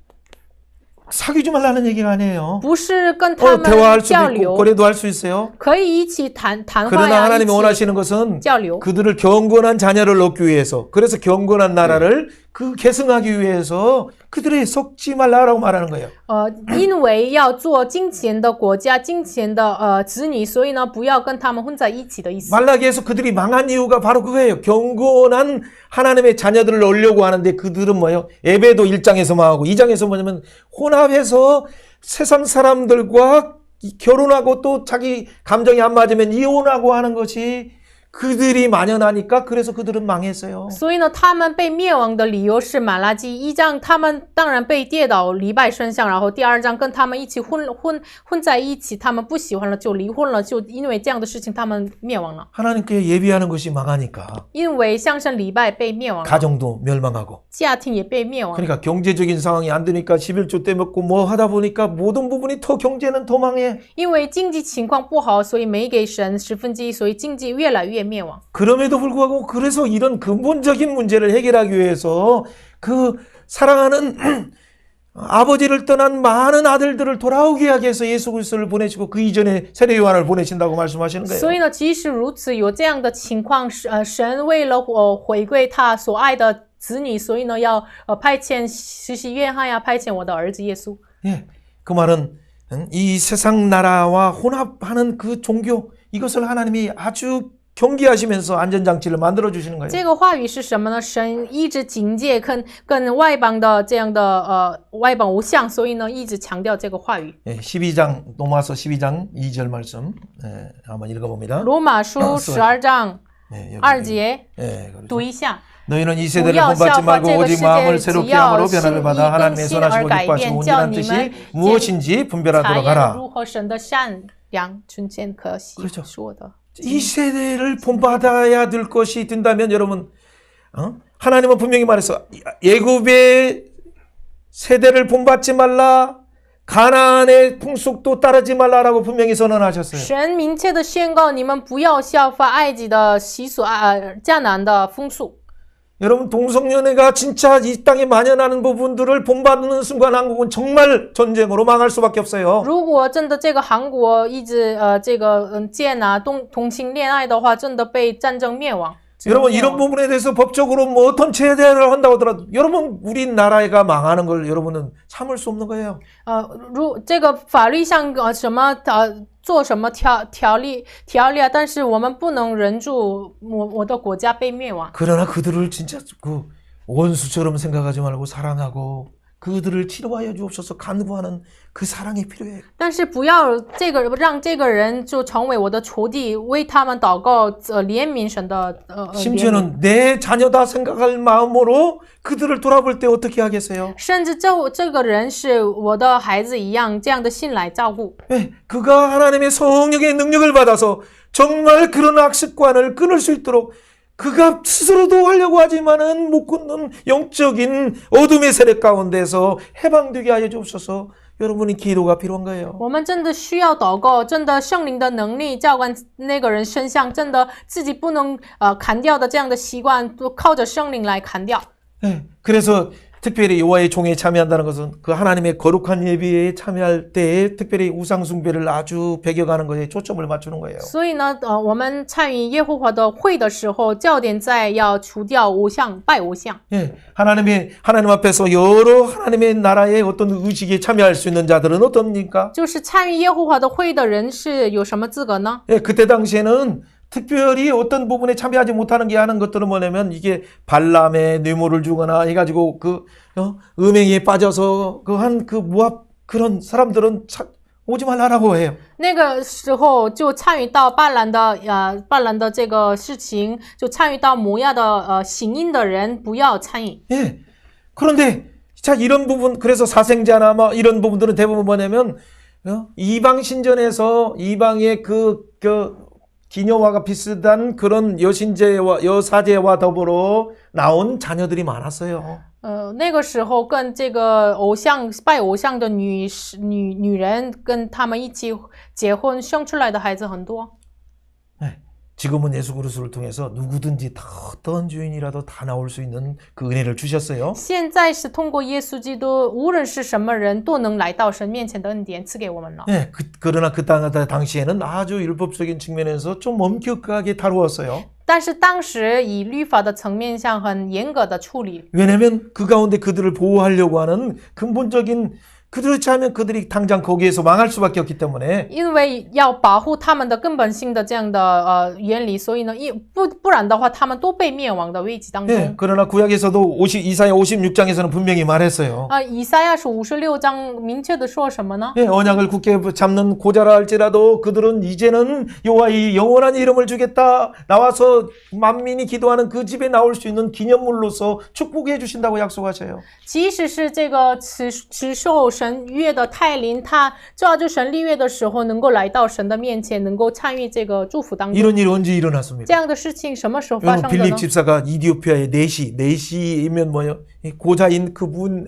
사귀지 말라는 얘기가 아니에요. 不是跟他 대화할 们 수도 交 있고 流， 거래도 할 수 있어요. 可以一起谈话 그러나 呀，一 하나님이 起 원하시는 것은 交流。 그들을 경건한 자녀를 얻기 위해서 그래서 경건한 나라를 그 계승하기 위해서 그들이 섞지 말라라고 말하는 거예요. 因为要做金钱的国家、金钱的子女，所以呢，不要跟他们混在一起的意思。 말라기에서 그들이 망한 이유가 바로 그거예요. 경건한 하나님의 자녀들을 얻으려고 하는데 그들은 뭐예요? 에베도 1장에서 망하고 2장에서 뭐냐면 혼합해서 세상 사람들과 결혼하고 또 자기 감정이 안 맞으면 이혼하고 하는 것이 그들이 만연하니까 그래서 그들은 망했어요. 所以呢，他们被灭亡的理由是马拉基1章，他们当然被跌倒离拜神像，然后第2章跟他们一起混在一起，他们不喜欢了就离婚了，就因为这样的事情他们灭亡了。 하나님께 예비하는 것이 망하니까 因为向神礼拜被灭亡了， 가정도 멸망하고 家庭也被灭亡了。 그러니까 경제적인 상황이 안 되니까 11조 떼먹고 뭐 하다 보니까 모든 부분이 더 경제는 더 망해. 因为经济情况不好，所以没给神1/10，所以经济越来越灭亡。 그럼에도 불구하고 그래서 이런 근본적인 문제를 해결하기 위해서 그 사랑하는 아버지를 떠난 많은 아들들을 돌아오게 하기 위해서 예수 그리스도를 보내시고 그 이전에 세례 요한을 보내신다고 말씀하시는 거예요. 所以呢，即使如此，有这样的情况，神为了回归他所爱的子女，所以呢，要派遣施洗约翰呀，派遣我的儿子耶稣。 예, 그 말은 이 세상 나라와 혼합하는 그 종교 이것을 하나님이 아주 경계하시면서 안전장치를 만들어 주시는 거예요. 这个话语是什么呢？神一直警戒跟外邦的这样的外邦偶像，所以呢，一直强调这个话语。 예, 12장 로마서 12장 2절 말씀 한번 읽어봅니다. 罗马书12章 예, 2节 예, 그렇죠. 读一下。 너희는 이 세대를 본받지 말고 오직 마음을 새롭게 함으로 변화를 받아 하나님의 선하시고 기뻐하시고 온전한 뜻이 무엇인지 분별하도록 查验 하라. 如何神的善良、纯全、可喜 그렇죠. 说的。 이 세대를 본받아야 될 것이 된다면 여러분 하나님은 분명히 말했어. 애굽의 세대를 본받지 말라. 가나안의 풍속도 따르지 말라라고 분명히 선언하셨어요. 神明确的宣告，你们不要效法埃及的习俗迦南的风俗。 여러분 동성연애가 진짜 이 땅에 만연하는 부분들을 본받는 순간 한국은 정말 전쟁으로 망할 수밖에 없어요. 如果真的这个韩国一直这个建同性恋爱的话，真的被战争灭亡。 여러분 이런 부분에 대해서 법적으로 뭐 어떤 제재를 한다고 하더라도 여러분 우리나라가 망하는 걸 여러분은 참을 수 없는 거예요. 这个法律上什么做什么条例啊，但是我们不能忍住我的国家被灭亡。 그러나 그들을 진짜 그 원수처럼 생각하지 말고 사랑하고 그들을 치료하여 주옵소서 간구하는 그 사랑이 필요해요. 但是不要让这个人就成为我的仇敌，为他们祷告，怜悯神的怜悯。 심지어는 내 자녀다 생각할 마음으로 그들을 돌아볼 때 어떻게 하겠어요? 甚至这个人是我的孩子一样，这样的心来照顾。 네, 그가 하나님의 성령의 능력을 받아서 정말 그런 악습관을 끊을 수 있도록 그가 스스로도 하려고 하지만은 못 끊는 영적인 어둠의 세력 가운데서 해방되게 하여 주옵소서. 여러분이 기도가 필요한 거예요. 我们真的需要祷告，真的圣灵的能力浇灌那个人身上，真的自己不能砍掉的这样的习惯，都靠着圣灵来砍掉。 네, 그래서 특별히 여호와의 종에 참여한다는 것은 그 하나님의 거룩한 예배에 참여할 때에 특별히 우상 숭배를 아주 배격하는 것에 초점을 맞추는 거예요. 所以呢，我们参与耶和华的会的时候，焦点在要除掉偶像、拜偶像。 예, 하나님 앞에서 여러 하나님의 나라의 어떤 의식에 참여할 수 있는 자들은 어떻습니까? 就是参与耶和华的会的人是有什么资格呢？ 예, 그때 당시에는 특별히 어떤 부분에 참여하지 못하는 게 하는 것들은 뭐냐면 이게 발람에 뇌물을 주거나 해가지고 음행에 빠져서 무합 그런 사람들은 오지 말라라고 해요. 那个时候就参与到半兰的这个事情，就参与到摩亚的行淫的人不要参与。 예. 그런데 자 이런 부분 그래서 사생자나 뭐 이런 부분들은 대부분 뭐냐면 이방 신전에서 이방의 그 기녀와가 비슷한 그런 여신제와 여사제와 더불어 나온 자녀들이 많았어요. 那个时候跟这个拜偶像的女人跟他们一起结婚生出来的孩子很多。 네. 지금은 예수 그리스도를 통해서 누구든지 다 어떤 주인이라도 다 나올 수 있는 그 은혜를 주셨어요. 现在是通过耶稣基督，无论是什么人都能来到神面前的恩典赐给我们了。 네, 그러나 그 당시에는 아주 율법적인 측면에서 좀 엄격하게 다루었어요. 但是当时以律法的层面上很严格的处理， 왜냐하면 그 가운데 그들을 보호하려고 하는 근본적인 그렇지 않으면 그들이 당장 거기에서 망할 수밖에 없기 때문에 因为要保护他们的根本性的这样的原理，所以呢，不然的话，他们都被灭亡的危机当中。 네, 그러나 구약에서도 이사야 56장에서는 분명히 말했어요. 以赛亚书56章明确的说什么呢？ 네, 언약을 굳게 잡는 고자라 할지라도 그들은 이제는 여호와의 영원한 이름을 주겠다. 나와서 만민이 기도하는 그 집에 나올 수 있는 기념물로서 축복해 주신다고 약속하셔요. 即使是这个持受神约的泰林，他照着神立约的时候，能够来到神的面前，能够参与这个祝福当中。 이런 일이 언제 일어났습니까? 这样的事情什么时候发 여러분 生的 빌립 呢？ 집사가 이디오피아의 네시이면 뭐요? 고자인 그분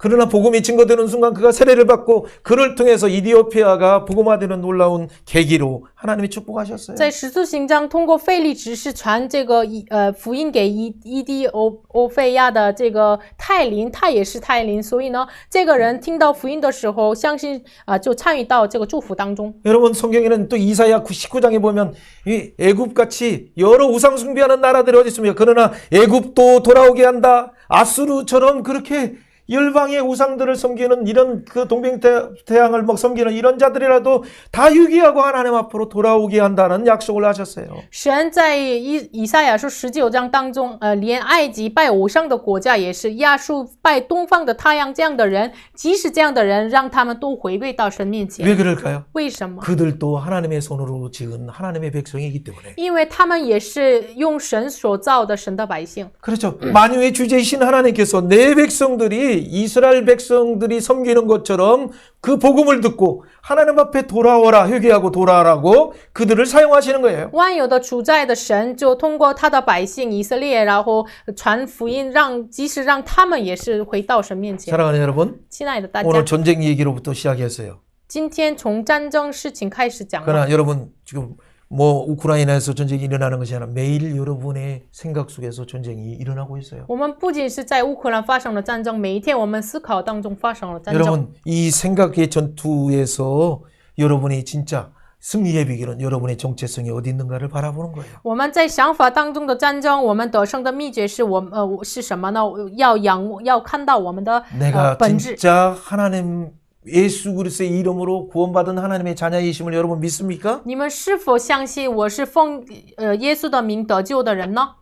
그러나 복음이 증거되는 순간 그가 세례를 받고 그를 통해서 이디오피아가 복음화되는 놀라운 계기로 하나님이 축복하셨어요. 在使徒行章通过费利执事传这个福音给伊迪欧菲亚的这个泰林，他也是泰林，所以呢，这个人听到福音的时候，相信就参与到这个祝福当中。 여러분 성경에는 또 이사야 19장에 보면 이 애굽같이 여러 우상 숭배하는 나라들이 어디 있습니까? 그러나 애굽도 돌아오게 한다. 아수르처럼 그렇게 열방의 우상들을 섬기는 이런 그 동방태양을 막 섬기는 이런 자들이라도 다 유기하고 하나님 앞으로 돌아오게 한다는 약속을 하셨어요. 神在以赛亚书19章当中，连埃及拜偶像的国家也是亚述拜东方的太阳这样的人，即使这样的人，让他们都回归到神面前。 왜 그럴까요? 为什么？ 그들도 하나님의 손으로 지은 하나님의 백성이기 때문에. 因为他们也是用神所造的神的百姓。 그렇죠. 만유의 주제이신 하나님께서 내 백성들이 이스라엘 백성들이 섬기는 것처럼 그 복음을 듣고 하나님 앞에 돌아오라 회개하고 돌아오라고 그들을 사용하시는 거예요. 万有的主宰的神就通过他的百姓以色列，然后传福音，即使让他们也是回到神面前。 사랑하는 여러분, 亲爱的大家， 오늘 전쟁 얘기로부터 시작했어요. 今天从战争事情开始讲了。 그러나 여러분 지금 뭐 우크라이나에서 전쟁이 일어나는 것이 아니라 매일 여러분의 생각 속에서 전쟁이 일어나고 있어요. 我们不仅是在乌克兰发生了战争，每一天我们思考当中发生了战争。 여러분 이 생각의 전투에서 여러분이 진짜 승리의 비결은 여러분의 정체성이 어디 있는가를 바라보는 거예요. 我们在想法当中的战争，我们得胜的秘诀是什么呢？要看到我们的 내가 本质。 진짜 하나님 예수 그리스도의 이름으로 구원받은 하나님의 자녀이심을 여러분 믿습니까? 你们是否相信我是奉耶稣的名得救的人呢？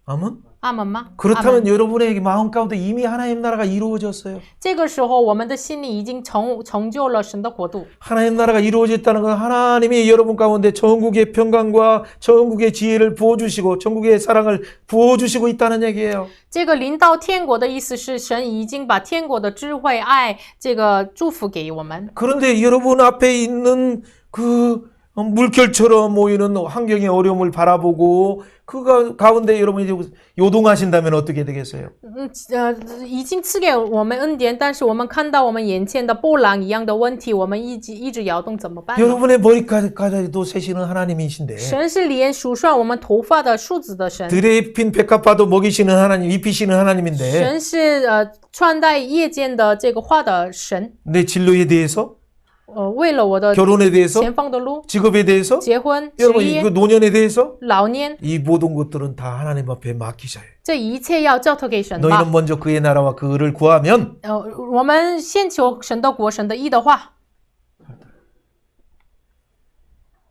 아멘. 阿门吗？ 그렇다면 여러분의 마음 가운데 이미 하나님 나라가 이루어졌어요. 这个时候，我们的心里已经成就了神的国度。 하나님 나라가 이루어졌다는 건 하나님이 여러분 가운데 전국의 평강과 전국의 지혜를 부어주시고 전국의 사랑을 부어주시고 있다는 얘기예요. 这个临到天国的意思是，神已经把天国的智慧、爱这个祝福给我们。 그런데 여러분 앞에 있는 그 물결처럼 모이는 환경의 어려움을 바라보고 그 가운데 여러분이 요동하신다면 어떻게 되겠어요? 已经赐给我们恩典，但是我们看到我们眼前的波浪一样的问题，我们一直摇动，怎么办呢？ 여러분의 머리까지도 세시는 하나님이신데 神是连数算我们头发的数字的神， 들에 핀 백합화도 먹이시는 하나님, 입히시는 하나님인데 神是穿戴夜间的这个花的神。 내 진로에 대해서 为了我的 결혼에 대해서 前方的路， 직업에 대해서 结婚、职 여러분 业 그 、 노년에 대해서 老年， 이 모든 것들은 다 하나님 앞에 맡기셔요. 这一切要交托给神吧。 너희는 먼저 그의 나라와 그 의를 구하면 我们先求神的国、神的义的话，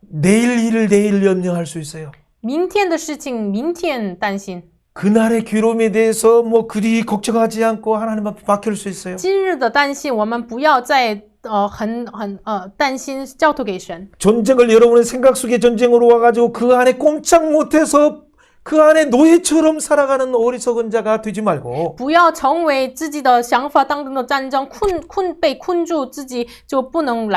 내일 일을 내일 염려할 수 있어요. 明天的事情明天担心， 그날의 괴로움에 대해서 뭐 그리 걱정하지 않고 하나님 앞에 맡길 수 있어요. 今日的担心我们不要再很担心，交托给神。 전쟁을 여러분의 생각 속의 전쟁으로 와가지고 그 안에 꼼짝 못해서 그 안에 노예처럼 살아가는 어리석은 자가 되지 말고 不要成为自己的想法当中的战争，被困住，自己就不能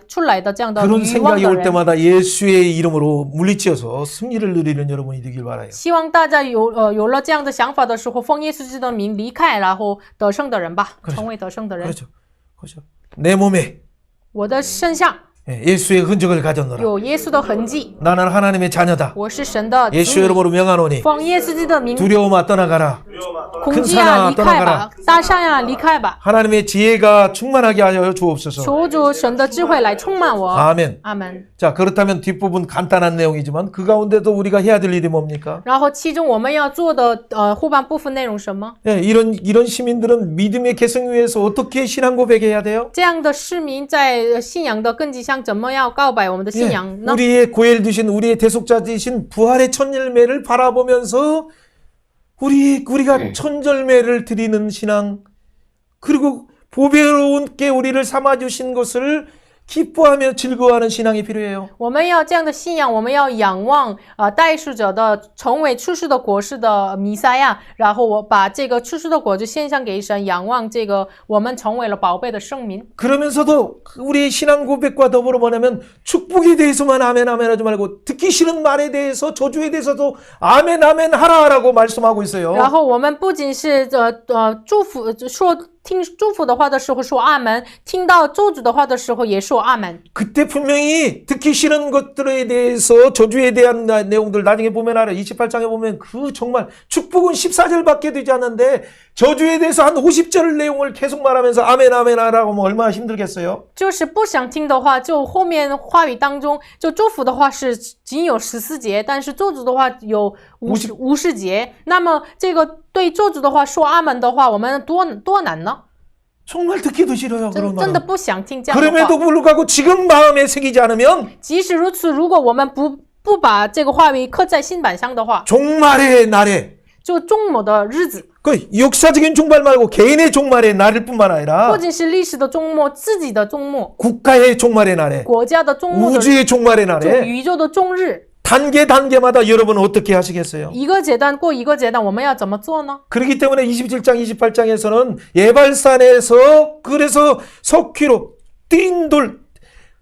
出来的这样的 그런 欲望 생각이 的 올 人。 때마다 예수의 이름으로 물리치어서 승리를 누리는 여러분이 되길 바라요. 希望大家有了这样的想法的时候，奉耶稣基督的名离开，然后得胜的人吧，成为得胜的人。 그렇죠. 그렇죠. 내 몸에 我的身上 예수의 흔적을 가졌노라. 有耶稣的痕迹， 나는 하나님의 자녀다. 我是神的子 예수 女。 이름으로 명하노니 奉耶稣基督的名， 두려움아 떠나가라. 恐惧啊，离开吧；大山呀，离开吧。 하나님의 지혜가 충만하게 하여 주옵소서. 求主神的智慧来充满我。 아멘. 阿门。 자, 그렇다면 뒷부분 간단한 내용이지만 그 가운데도 우리가 해야 될 일이 뭡니까? 然后其中我们要做的后半部分内容什么？ 예, 이런 시민들은 믿음의 계승 위해서 어떻게 신앙 고백해야 돼요? 这样的市民在信仰的根基上，怎么样告白我们的信 예, 仰呢？ 우리의 고엘 되신 우리의 대속자 되신 부활의 첫 열매를 바라보면서 우리가 천절매를 드리는 신앙, 그리고 보배롭게 우리를 삼아주신 것을 기뻐하며 즐거워하는 신앙이 필요해요. 我们要这样的信仰，我们要仰望代赎者的成为出世的果实的弥赛亚，然后我把这个出世的果子献上给神，仰望这个我们成为了宝贝的圣民。 그러면서도 우리의 신앙 고백과 더불어 뭐냐면 축복에 대해서만 아멘 아멘 하지 말고 듣기 싫은 말에 대해서 저주에 대해서도 아멘 아멘 하라라고 말씀하고 있어요. 然后我们不仅是祝福说。听祝福的话的时候说阿门，听到咒诅的话的时候也说阿门。 그때 분명히 듣기 싫은 것들에 대해서 저주에 대한 내용들 나중에 보면 알아요. 28장에 보면 그 정말 축복은 14절밖에 되지 않는데 저주에 대해서 한 50절 내용을 계속 말하면서 아멘 아멘 하라고 하면 얼마나 힘들겠어요. 就是不想听的话，就后面话语当中，就祝福的话是仅有14节，但是咒诅的话有50节。那么这个对咒诅的话说阿门的话，我们多难呢？ 정말 듣기도 싫어요. 真 그런 的 말은. 不想听这样的 그럼에도 话。 불구하고 지금 마음에 새기지 않으면 即使如此，如果我们不把这个话语刻在心板上的话， 종말의 날에 就终末的日子， 그 역사적인 종말 말고 개인의 종말의 날일 뿐만 不 아니라 仅是历史的终末，自己的终末， 국가의 종말의 날에 国家的终末的 우주의 종말의 就 날에 宇宙的终日， 단계마다 여러분은 어떻게 하시겠어요? 一个阶段过一个阶段，我们要怎么做呢？ 그렇기 때문에 27장 28장에서는 예발산에서 그래서 석회로 뛴 돌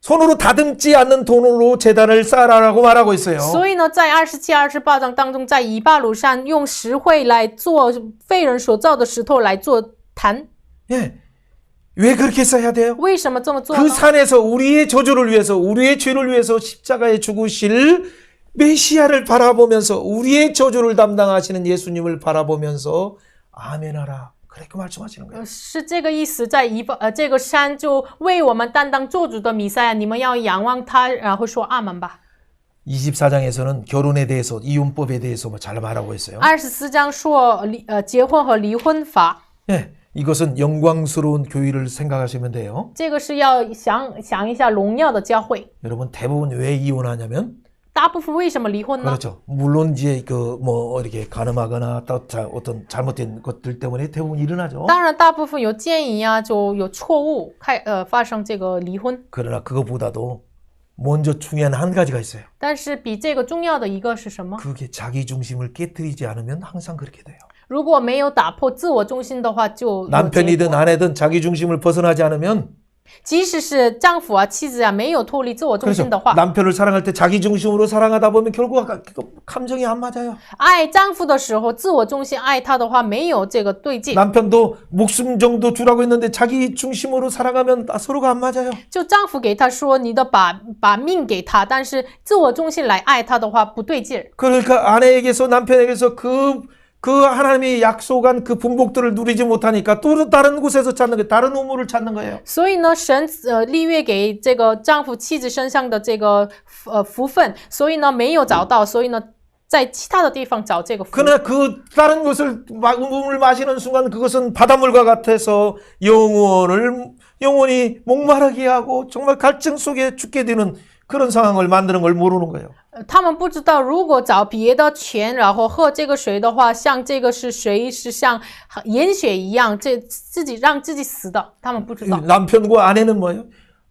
손으로 다듬지 않는 돈으로 제단을 쌓아라라고 말하고 있어요. 所以呢，在27、28章当中，在以巴鲁山用石灰来做废人所造的石头来做坛。 예. 왜 그렇게 써야 돼요? 为什么这么做 그 呢？ 산에서 우리의 저주를 위해서 우리의 죄를 위해서 십자가에 죽으실 메시아를 바라보면서 우리의 저주를 담당하시는 예수님을 바라보면서 아멘하라. 그렇게 말씀하시는 거예요. 是这个意思，在这个山就为我们担当做主的弥赛亚，你们要仰望他，然后说阿门吧。 24장에서는 결혼에 대해서 이혼법에 대해서 뭐 잘 말하고 있어요. 24章说结婚和离婚法， 예, 이것은 영광스러운 교회를 생각하시면 돼요. 这个是要想一下荣耀的教会。 여러분 대부분 왜 이혼하냐면 大部分为什么离婚呢？ 그렇죠. 물론 이제 그 뭐 이렇게 가늠하거나 또 어떤 잘못된 것들 때문에 대부분 일어나죠. 当然，大部分有奸淫啊，就有错误发生这个离婚。 그러나 그것보다도 먼저 중요한 한 가지가 있어요. 但是比这个重要的一个是什么？ 그게 자기 중심을 깨뜨리지 않으면 항상 그렇게 돼요. 如果没有打破自我中心的话，就有结 남편이든 果 아내든 자기 중심을 벗어나지 않으면 即使是丈夫啊、妻子啊没有脱离自我中 그래서 心的话， 남편을 사랑할 때 자기 중심으로 사랑하다 보면 결국 감정이 안 맞아요. 爱丈夫的时候，自我中心爱他的话，没有这个对劲。 남편도 목숨 정도 주라고 했는데 자기 중심으로 살아가면 서로가 안 맞아요. 就丈夫给他说你的把命给他，但是自我中心来爱他的话不对劲儿。 그러니까 아내에게서 남편에게서 그 하나님이 약속한 그 분복들을 누리지 못하니까 또 다른 곳에서 찾는 거예요. 다른 우물을 찾는 거예요. 所以呢，神立约给这个丈夫妻子身上的这个福分，所以呢没有找到，所以呢在其他的地方找这个福。 그러나 그 다른 것을 우물 마시는 순간 그것은 바닷물과 같아서 영원히 목마르게 하고 정말 갈증 속에 죽게 되는 그런 상황을 만드는 걸 모르는 거예요. 他们不知道，如果找别的泉，然后喝这个水的话，像这个是水是像盐血一样，这自己让自己死的，他们不知道。 남편과 아내는 뭐예요?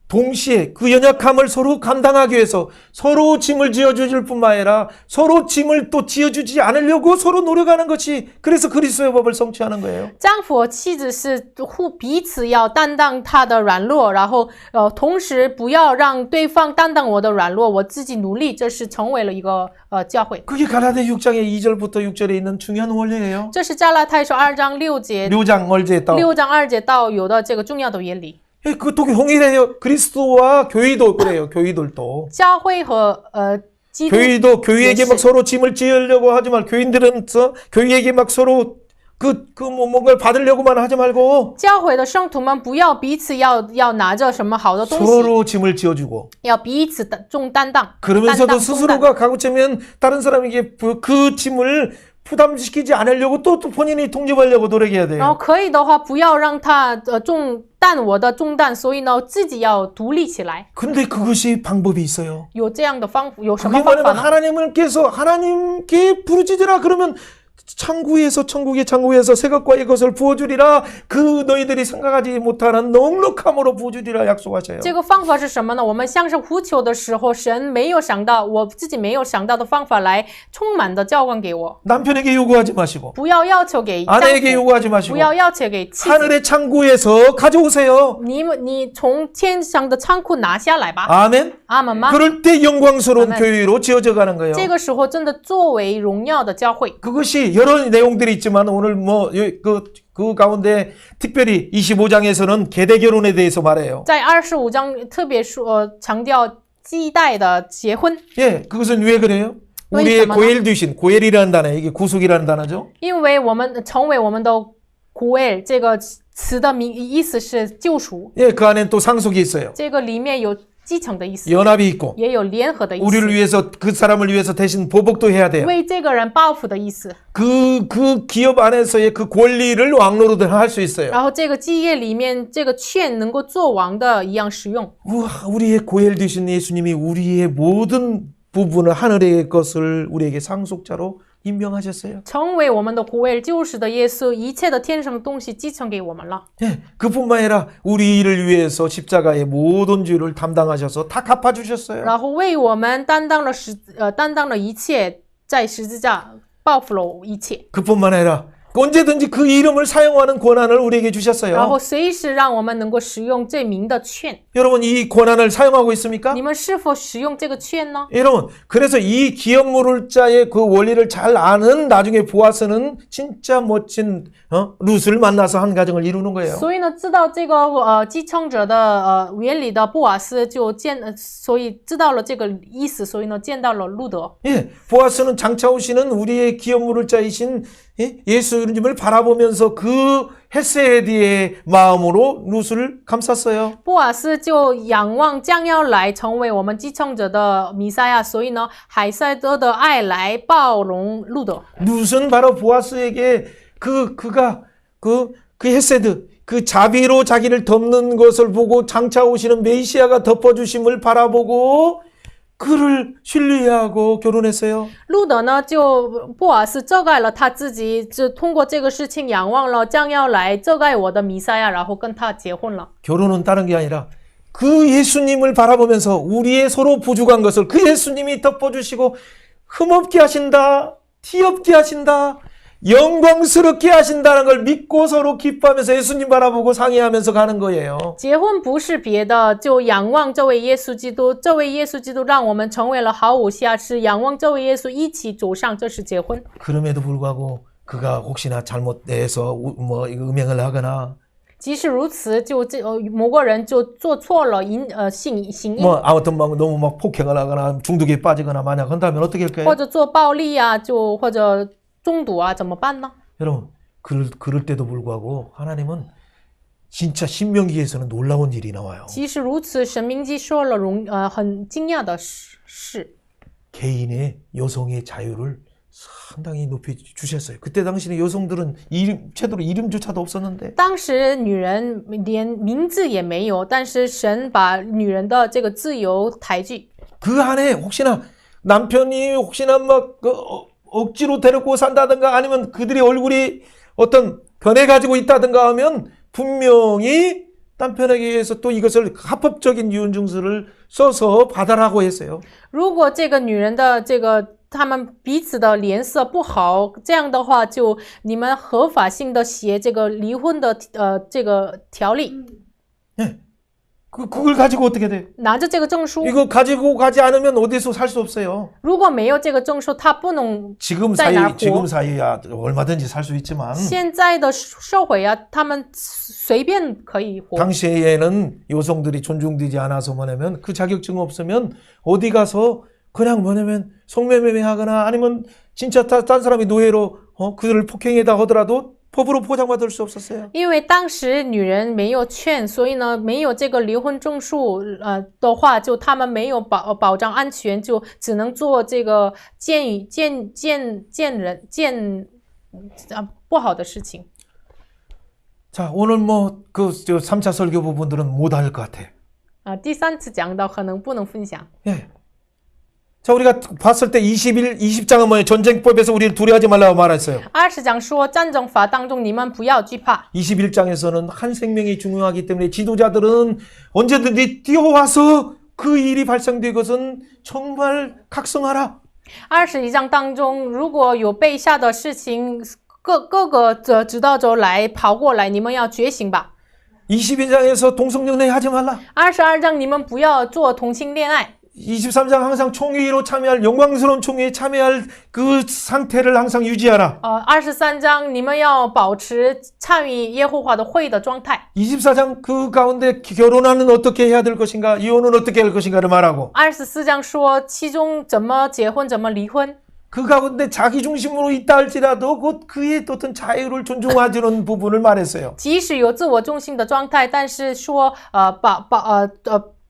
동시에 그 연약함을 서로 감당하기 위해서 서로 짐을 지어주실 뿐만 아니라 서로 짐을 또 지어주지 않으려고 서로 노력하는 것이 그래서 그리스도의 법을 성취하는 거예요. 丈夫和妻子是彼此要担当他的软弱，然后同时不要让对方担当我的软弱，我自己努力，这是成为了一个教会。 그게 가라데 6장의 2절부터 6절에 있는 중요한 원리예요. 这是加拉太书2章6节 6장 얼제 또 6章2节到有的这个重要的原理。 그것도 동일해요. 그리스도와 교회도 그래요. 교회들도 教会和基督 교회도 교회에게 예시. 막 서로 짐을 지으려고 하지 말고 교인들은 교회에게 막 서로 뭔가를 받으려고만 하지 말고 教会的圣徒们不要彼此要拿着什么好的东西， 서로 짐을 지어주고 要彼此的担当。 그러면서도 担当 스스로가 가고치면 다른 사람에게 그 짐을 부담시키지 않으려고 또 본인이 독립하려고 노력해야 然 돼요. 后可以的话，不要让他担我的重担，所以呢，自己要独立起来。 근데 그것이 방법이 있어요. 有这样的有什么 그게 方法 뭐냐면 呢？ 하나님께 부르짖으라 그러면 천국에서 새 것과 이 것을 부어주리라. 그 너희들이 생각하지 못하는 넉넉함으로 부어주리라 약속하셔요. 这个方法是什么呢？我们向上呼求的时候，神没有想到，我自己没有想到的方法来充满的浇灌给我。 남편에게 요구하지 마시고 不要要求给丈 아내에게 夫， 요구하지 마시고 不要要求给妻子。 하늘의 창고에서 가져오세요. 你从天上的仓库拿下来吧， 아멘. 阿门吗？ 그럴 때 영광스러운 아멘. 교회로 지어져 가는 거예요. 这个时候真的作为荣耀的教会。 그것이 여러 내용들이 있지만 오늘 그 가운데 특별히 25장에서는 계대 결혼에 대해서 말해요. 在25章特别强调基代的结婚， 예, 그것은 왜 그래요? 왜 우리의 있다마나? 고엘 되신 고엘이라는 단어, 이게 구속이라는 단어죠. 因为我们成为我们的古尔这个词的意思是救赎， 예, 그 안엔 또 상속이 있어요. 这个里面有继承的意思， 연합이 있고 也有联合的意 우리를 思， 위해서 그 사람을 위해서 대신 보복도 해야 돼요. 为这个人报复的意思。 그 기업 안에서의 그 권리를 왕노릇을 할 수 있어요. 然后这个基业里面这个券能够做王的一样使用。 우리의 고엘 되신 예수님이 우리의 모든 부분을 하늘의 것을 우리에게 상속자로 임명하셨어요. 成为我们的古尔救世的耶稣，一切的天上的东西继承给我们了。 예, 그뿐만 아니라 우리를 위해서 십자가의 모든 죄를 담당하셔서 다 갚아주셨어요. 然后为我们担当了一切，在十字架报复了一切， 그뿐만 아니라 언제든지 그 이름을 사용하는 권한을 우리에게 然 주셨어요. 后随时让我们能够使用这名的券。 여러분 이 권한을 사용하고 있습니까? 你们是否使用这个券呢？ 여러분 그래서 이 기업 물을자의 그 원리를 잘 아는 나중에 보아스는 진짜 멋진 룻을 만나서 한 가정을 이루는 거예요. 所以呢，知道这个继承者的原理的布瓦斯所以知道了这个意思，所以呢见到了路德。 예, 보아스는 장차 오시는 우리의 기업 물을자이신 예수님을 바라보면서 그 헤세디의 마음으로 룻을 감쌌어요. 布瓦斯就仰望将要来成为我们继承者的弥赛亚，所以呢，海塞德的爱来包容路德。 룻은 바로 보아스에게 그가 헤세드 그 자비로 자기를 덮는 것을 보고 장차 오시는 메시아가 덮어주심을 바라보고 그를 신뢰하고 결혼했어요. 路德呢，就布瓦斯遮盖了他自己，就通过这个事情仰望了将要来遮盖我的弥赛亚，然后跟他结婚了。 결혼은 다른 게 아니라 그 예수님을 바라보면서 우리의 서로 부족한 것을 그 예수님이 덮어주시고 흠없게 하신다, 티 없게 하신다. 영광스럽게 하신다는 걸 믿고 서로 기뻐하면서 예수님 바라보고 상의하면서 가는 거예요. 结婚不是别的，就仰望这位耶稣基督，这位耶稣基督让我们成为了好偶下是仰望这位耶稣一起走上，这是结婚。 그럼에도 불구하고 그가 혹시나 잘못돼서 뭐 음행을 하거나 即使如此，某个人就做错了行淫， 뭐 아무튼 막 너무 막 폭행을 하거나 중독에 빠지거나 만약 한다면 어떻게 할까요? 或者做暴力啊，或者中毒啊，怎么办呢？ 여러분 그럴 때도 불구하고 하나님은 진짜 신명기에서는 놀라운 일이 나와요. 即使如此，神明记说了很惊讶的事， 개인의 여성의 자유를 상당히 높이 주셨어요. 그때 당시에 여성들은 제대로 이름조차도 없었는데 当时女人连名字也没有，但是神把女人的这个自由抬举。 그 안에 혹시나 남편이 혹시나 막 억지로 데리고 산다든가 아니면 그들의 얼굴이 어떤 변해가지고 있다든가 하면 분명히 남편에게 의해서 또 이것을 합법적인 이혼 증서를 써서 받아라고 했어요. 如果这个女人的他们彼此的脸色不好，这样的话，就你们合法性的写这个离婚的这个条例， 네. 그걸 가지고 어떻게 돼? 拿着这个证书， 이거 가지고 가지 않으면 어디서 살 수 없어요. 如果没有这个证书，他不能 지금 在哪儿活。 지금 사이야 얼마든지 살 수 있지만 现在的社会啊，他们随便可以活。 당시에는 여성들이 존중되지 않아서 뭐냐면 그 자격증 없으면 어디 가서 그냥 뭐냐면 성매매하거나 아니면 진짜 딴 사람이 노예로 그들을 폭행하다 하더라도 법으로 포장받을 수 없었어요. 因为当时女人没有权，所以呢，没有这个离婚证书的话，就他们没有保障安全，就只能做这个不好的事情。 자, 오늘 뭐 그 3차 설교 부분들은 못 할 것 같아. 第三次讲到可能不能分享。 예. 자, 우리가 봤을 때 20장은 뭐예요? 전쟁법에서 우리를 두려워하지 말라고 말했어요. 20讲说战争法当中你们不要惧怕。 21장에서는 한 생명이 중요하기 때문에 지도자들은 언제든지 뛰어와서 그 일이 발생된 것은 정말 각성하라. 21章当中，如果有被下的事情，各个指导者来跑过来，你们要觉醒吧。 22장에서 동성연애 하지 말라. 22章你们不要做同性恋爱。 23장 항상 총회로 참여할 영광스러운 총회에 참여할 그 상태를 항상 유지하라. 23章你们要保持参与耶和华的会的状态。 24장 그 가운데 결혼하는 어떻게 해야 될 것인가, 이혼은 어떻게 할 것인가를 말하고 24章说其中怎么结婚，怎么离婚。 그 가운데 자기 중심으로 있다 할지라도 곧 그의 어떤 자유를 존중해주는 부분을 말했어요. 即使有自我中心的状态，但是说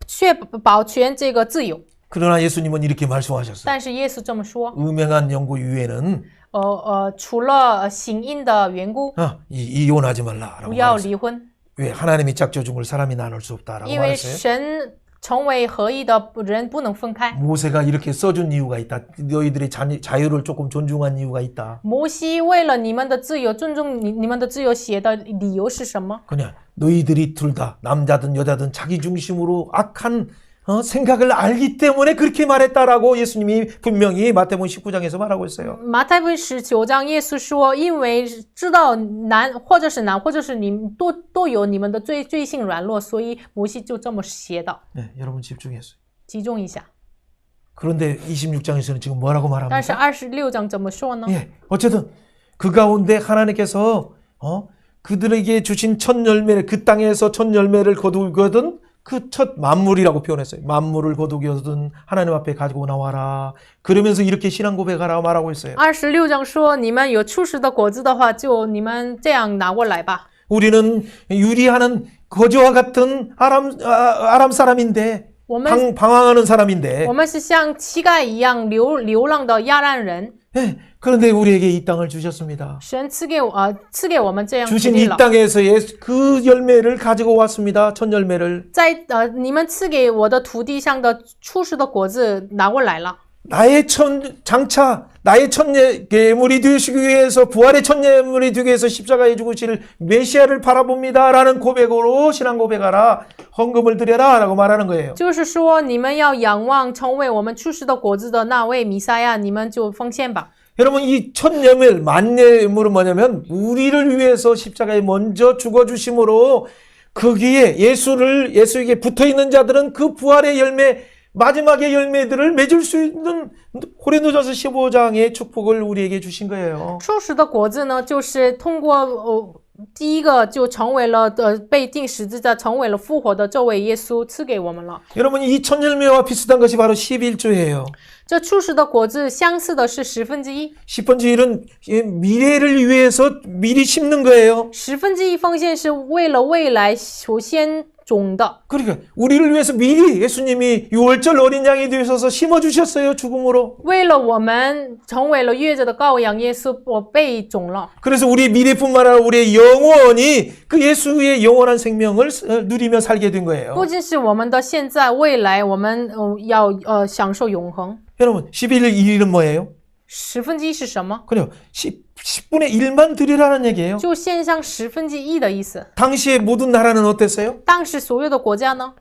确保全这个自由。 그러나 예수님은 이렇게 말씀하셨어요. 但是耶稣这么说， 음행한 연고 이외에는 除了行淫的缘故， 이혼하지 말라라고 不要 말했어요. 离婚， 왜 하나님이 짝져준 걸 사람이 나눌 수 없다라고 因为 말했어요. 神成为合一的人不能分开。 모세가 이렇게 써준 이유가 있다. 너희들의 자유를 조금 존중한 이유가 있다. 摩西为了你们的自由，尊重你们的自由写的理由是什么？ 그냥 너희들이 둘 다 남자든 여자든 자기 중심으로 악한 생각을 알기 때문에 그렇게 말했다라고 예수님이 분명히 마태복음 19장에서 말하고 있어요. 马太福音19章，耶稣说，因为知道男或者是你们都有你们的罪性软弱，所以摩西就这么写的。 네, 여러분 집중했어요. 集中一下。 그런데 26장에서는 지금 뭐라고 但是 말합니까? 26章怎么说呢？ 예, 어쨌든 그 가운데 하나님께서 그들에게 주신 첫 열매를 그 땅에서 첫 열매를 거두거든 그 첫 만물이라고 표현했어요. 만물을 거두거든 하나님 앞에 가지고 나와라. 그러면서 이렇게 신앙 고백하라고 말하고 있어요. 26章说，你们有初识的果子的话，就你们这样拿过来吧。 우리는 유리하는 거지와 같은 아람 사람인데 我们 방황하는 사람인데 我们是像乞丐一样流浪的亚兰人。 예, 그런데 우리에게 이 땅을 주셨습니다. 神赐给我们这样土 주신 地 이 了。 땅에서의 그 열매를 가지고 왔습니다. 첫 열매를. 在你们赐给我的土地上的初识的果子拿过来了。 나의 장차 나의 첫 예물이 되시기 위해서 부활의 첫 예물이 되기 위해서 십자가에 죽으실 메시아를 바라봅니다라는 고백으로 신앙 고백하라. 헌금을 드려라라고 말하는 거예요. 就是说，你们要仰望成为我们初识的果子的那位弥赛亚，你们就奉献吧。 여러분 이 천예물 만예물은 뭐냐면 우리를 위해서 십자가에 먼저 죽어주심으로 거기에 예수에게 붙어있는 자들은 그 부활의 열매 마지막의 열매들을 맺을 수 있는 고린도전서 15장의 축복을 우리에게 주신 거예요. 初识的果子呢，就是通过第一个就成为了被钉十字架，成为了复活的这位耶稣赐给我们了。 여러분 이 천열매와 비슷한 것이 바로 11조예요. 这初识的果子相似的是1/10， 10분의 1은 미래를 위해서 미리 심는 거예요. 1/10奉献是为了未来首先种的。 그러니까 우리를 위해서 미리 예수님이 6월절 어린 양이 되셔서 심어주셨어요. 죽음으로. 为了我们成为了月着的羔羊，耶稣我被种了。 그래서 우리 미래뿐만 아니라 우리의 영원히 그 예수의 영원한 생명을 누리며 살게 된 거예요. 不仅是我们的现在、未来，我们要享受永恒。 여러분 11일은 뭐예요? 1/10是什么？ 그래요. 10분의 1만 드리라는 얘기예요. 就献上1/10的意思。 당시의 모든 나라는 어땠어요? 当时所有的国家呢，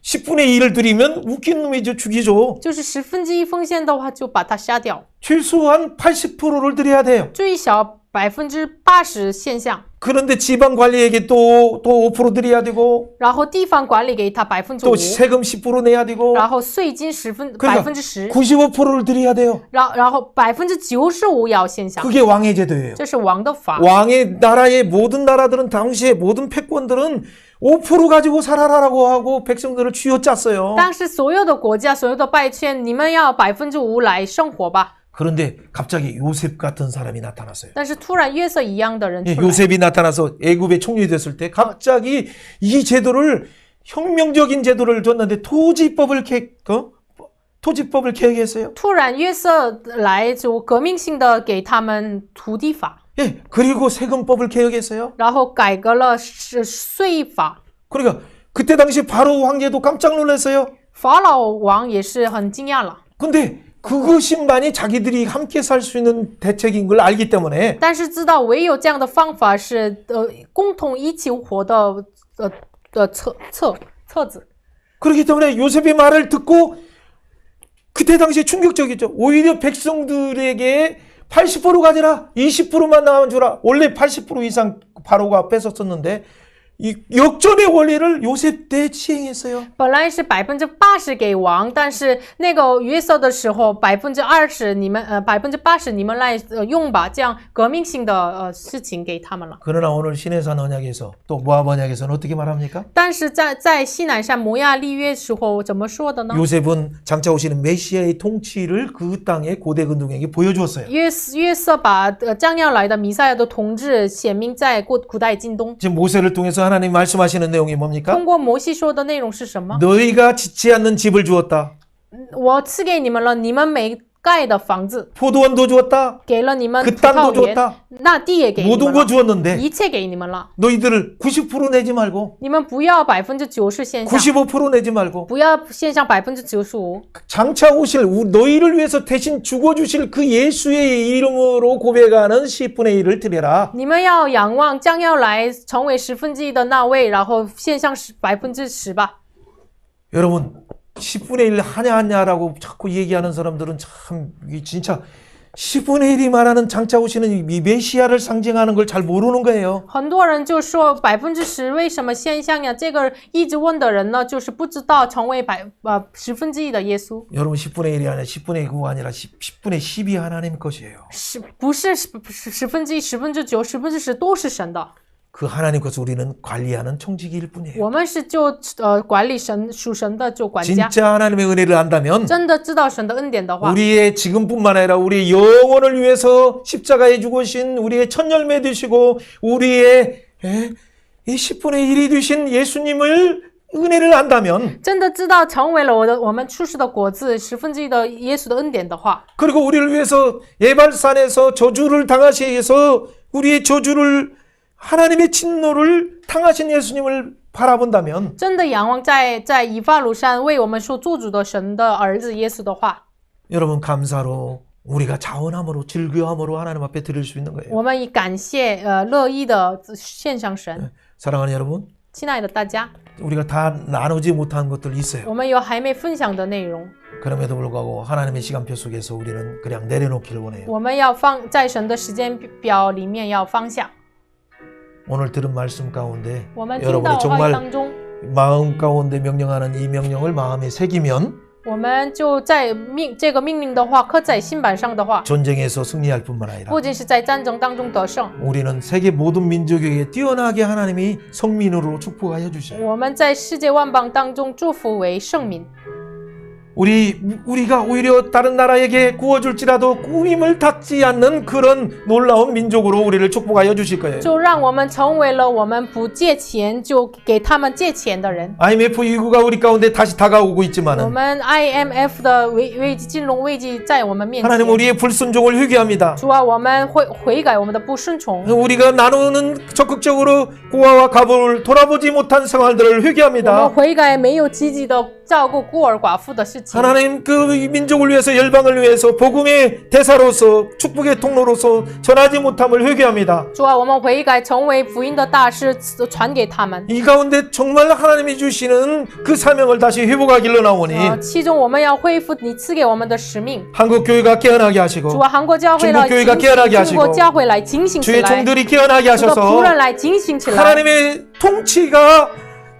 10분의 1을 드리면 웃긴 놈이죠. 죽이죠. 就是1/10奉献的话，就把它杀掉。 최소한 80%를 드려야 돼요. 最少80%献上， 그런데 지방 관리에게 또 5% 드려야 되고 然后地方管理给他또 5%， 세금 10% 내야 되고 然后税金10%， 95%를 드려야 돼요. 然后95%要献上， 그게 왕의 제도예요. 这是王的法。 왕의 나라의 모든 나라들은 당시에 모든 패권들은 5% 가지고 살아라라고 하고 백성들을 쥐어짰어요. 但是所有的国家、所有的拜券，你们要5%来生活吧。 그런데 갑자기 요셉 같은 사람이 나타났어요. 但是突然约瑟一样的人出来， 요셉이 나타나서 애굽의 총리 됐을 때 갑자기 이 제도를 혁명적인 제도를 줬는데 토지법을 개혁했어요. 突然约瑟来就革命性的给他们土地法， 예, 그리고 세금법을 개혁했어요. 然后改革了税法。 그러니까 그때 당시 바로 황제도 깜짝 놀랐어요. 法老王也是很惊讶了。 근데 그것만이 자기들이 함께 살 수 있는 대책인 걸 알기 때문에 但是知道唯有这样的方法是共同一起活的册子。 그렇기 때문에 요셉의 말을 듣고 그때 당시에 충격적이죠. 오히려 백성들에게 80% 가져라, 20%만 나와주라. 원래 80% 이상 바로가 뺏었었는데 이 역전의 원리를 요셉 때 시행했어요. 本来是80%给王，但是那个约瑟的时候20%你们80%你们来用吧，这样革命性的事情给他们了。 그러나 오늘 시내산 언약에서 또 모압 언약에서는 어떻게 말합니까? 但是在西乃山摩亚立约时候怎么说的呢？ 요셉은 장차 오시는 메시아의 통치를 그 땅의 고대 근동에게 보여주었어요. 约瑟把将要来的弥赛亚的统治显明在古代近东。 지금 모세를 통해서 하나님 말씀하시는 내용이 뭡니까? 通过摩西说的内容是什么？ 너희가 짓지 않는 집을 주었다. 我赐给你们了，你们没盖的房子， 포도원도 주었다. 给了你们 그 葡 땅도 萄园， 줬다. 那地也给你 모든 们 거 了， 주었는데 一切给你们了。 너희들을 90% 내지 말고 你们不要90%献上， 95% 내지 말고 不要献上95%。 장차 오실 너희를 위해서 대신 죽어주실 그 예수의 이름으로 고백하는 10분의 1을 드려라. 你们要仰望将要来成为1/10的那位，然后献上10%吧。 여러분 10분의 1 하냐라고 자꾸 얘기하는 사람들은 참 이게 진짜 10분의 1이 말하는 장차 오시는 이 메시아를 상징하는 걸 잘 모르는 거예요. 很多人就说10%为什么献上呀？这个一直问的人呢，就是不知道成为1/10的耶稣。 여러분 10분의 1이 아니라 10분의 9가 아니라 10분의 10이 하나님 것이에요. 不是1/10、9、10%都是神的。 그 하나님 것을 우리는 관리하는 총직일 뿐이에요. 我们是管理属神的就管家。 진짜 하나님의 은혜를 안다면 真的知道神的恩典的话， 우리의 지금뿐만 아니라 우리의 영혼을 위해서 십자가에 죽으신 우리의 첫 열매 되시고 우리의 이 10분의 1이 되신 예수님을 은혜를 안다면 真的知道成为了我们出世的果子1/10的耶稣的恩典的话， 그리고 우리를 위해서 예발산에서 저주를 당하시기 위해서 우리의 저주를 하나님의 진노를 당하신 예수님을 바라본다면 真的仰望在以法鲁山为我们受做主的神的儿子耶稣的话， 여러분 감사로 우리가 자원함으로 즐거움으로 하나님 앞에 드릴 수 있는 거예요. 我们以感谢乐意的献上神。 사랑하는 여러분, 亲爱的大家， 우리가 다 나누지 못한 것들 있어요. 我们有还没分享的内容， 그럼에도 불구하고 하나님의 시간표 속에서 우리는 그냥 내려놓기를 원해요. 我们要放在神的时间表里面要放下。 오늘 들은 말씀 가운데 我们听到 여러분이 话语 정말 当中， 마음 가운데 명령하는 이 명령을 마음에 새기면 我们就在这个命令的话刻在心板上的话， 전쟁에서 승리할 뿐만 아니라 不仅是在战争当中得胜， 우리는 세계 모든 민족에게 뛰어나게 하나님이 성민으로 축복하여 주셔요. 我们在世界万邦当中祝福为圣民。 우리가 오히려 다른 나라에게 구워줄지라도 꾸밈을 닦지 않는 그런 놀라운 민족으로 우리를 축복하여 주실 거예요. 就让我们成为了我们不借钱就给他们借钱的人。 IMF 위기가 우리 가운데 다시 다가오고 我 있지만은 们 IMF 的金融危机在我们面 하나님 前， 우리의 불순종을 회개합니다. 主啊，我们会悔改我们的不顺从， 우리가 나누는 적극적으로 고아와 가부를 돌아보지 못한 생활들을 我们 회개합니다. 悔改没有积极的照顾孤儿寡妇的事情。 하나님 그 민족을 위해서 열방을 위해서 복음의 대사로서 축복의 통로로서 전하지 못함을 회개합니다. 主啊，我们悔改成为福音的大师，传给他们。 이 가운데 정말 하나님이 주시는 그 사명을 다시 회복하길로 나오니 其中我们要恢复你赐给我们的使命。 한국 교회가 깨어나게 하시고 主啊，韩国教会来 중국 교회가 警 깨어나게 醒， 하시고 中国教会来警醒起 주의 来， 종들이 깨어나게 主的仆 하셔서 人来警醒起来。 하나님의 통치가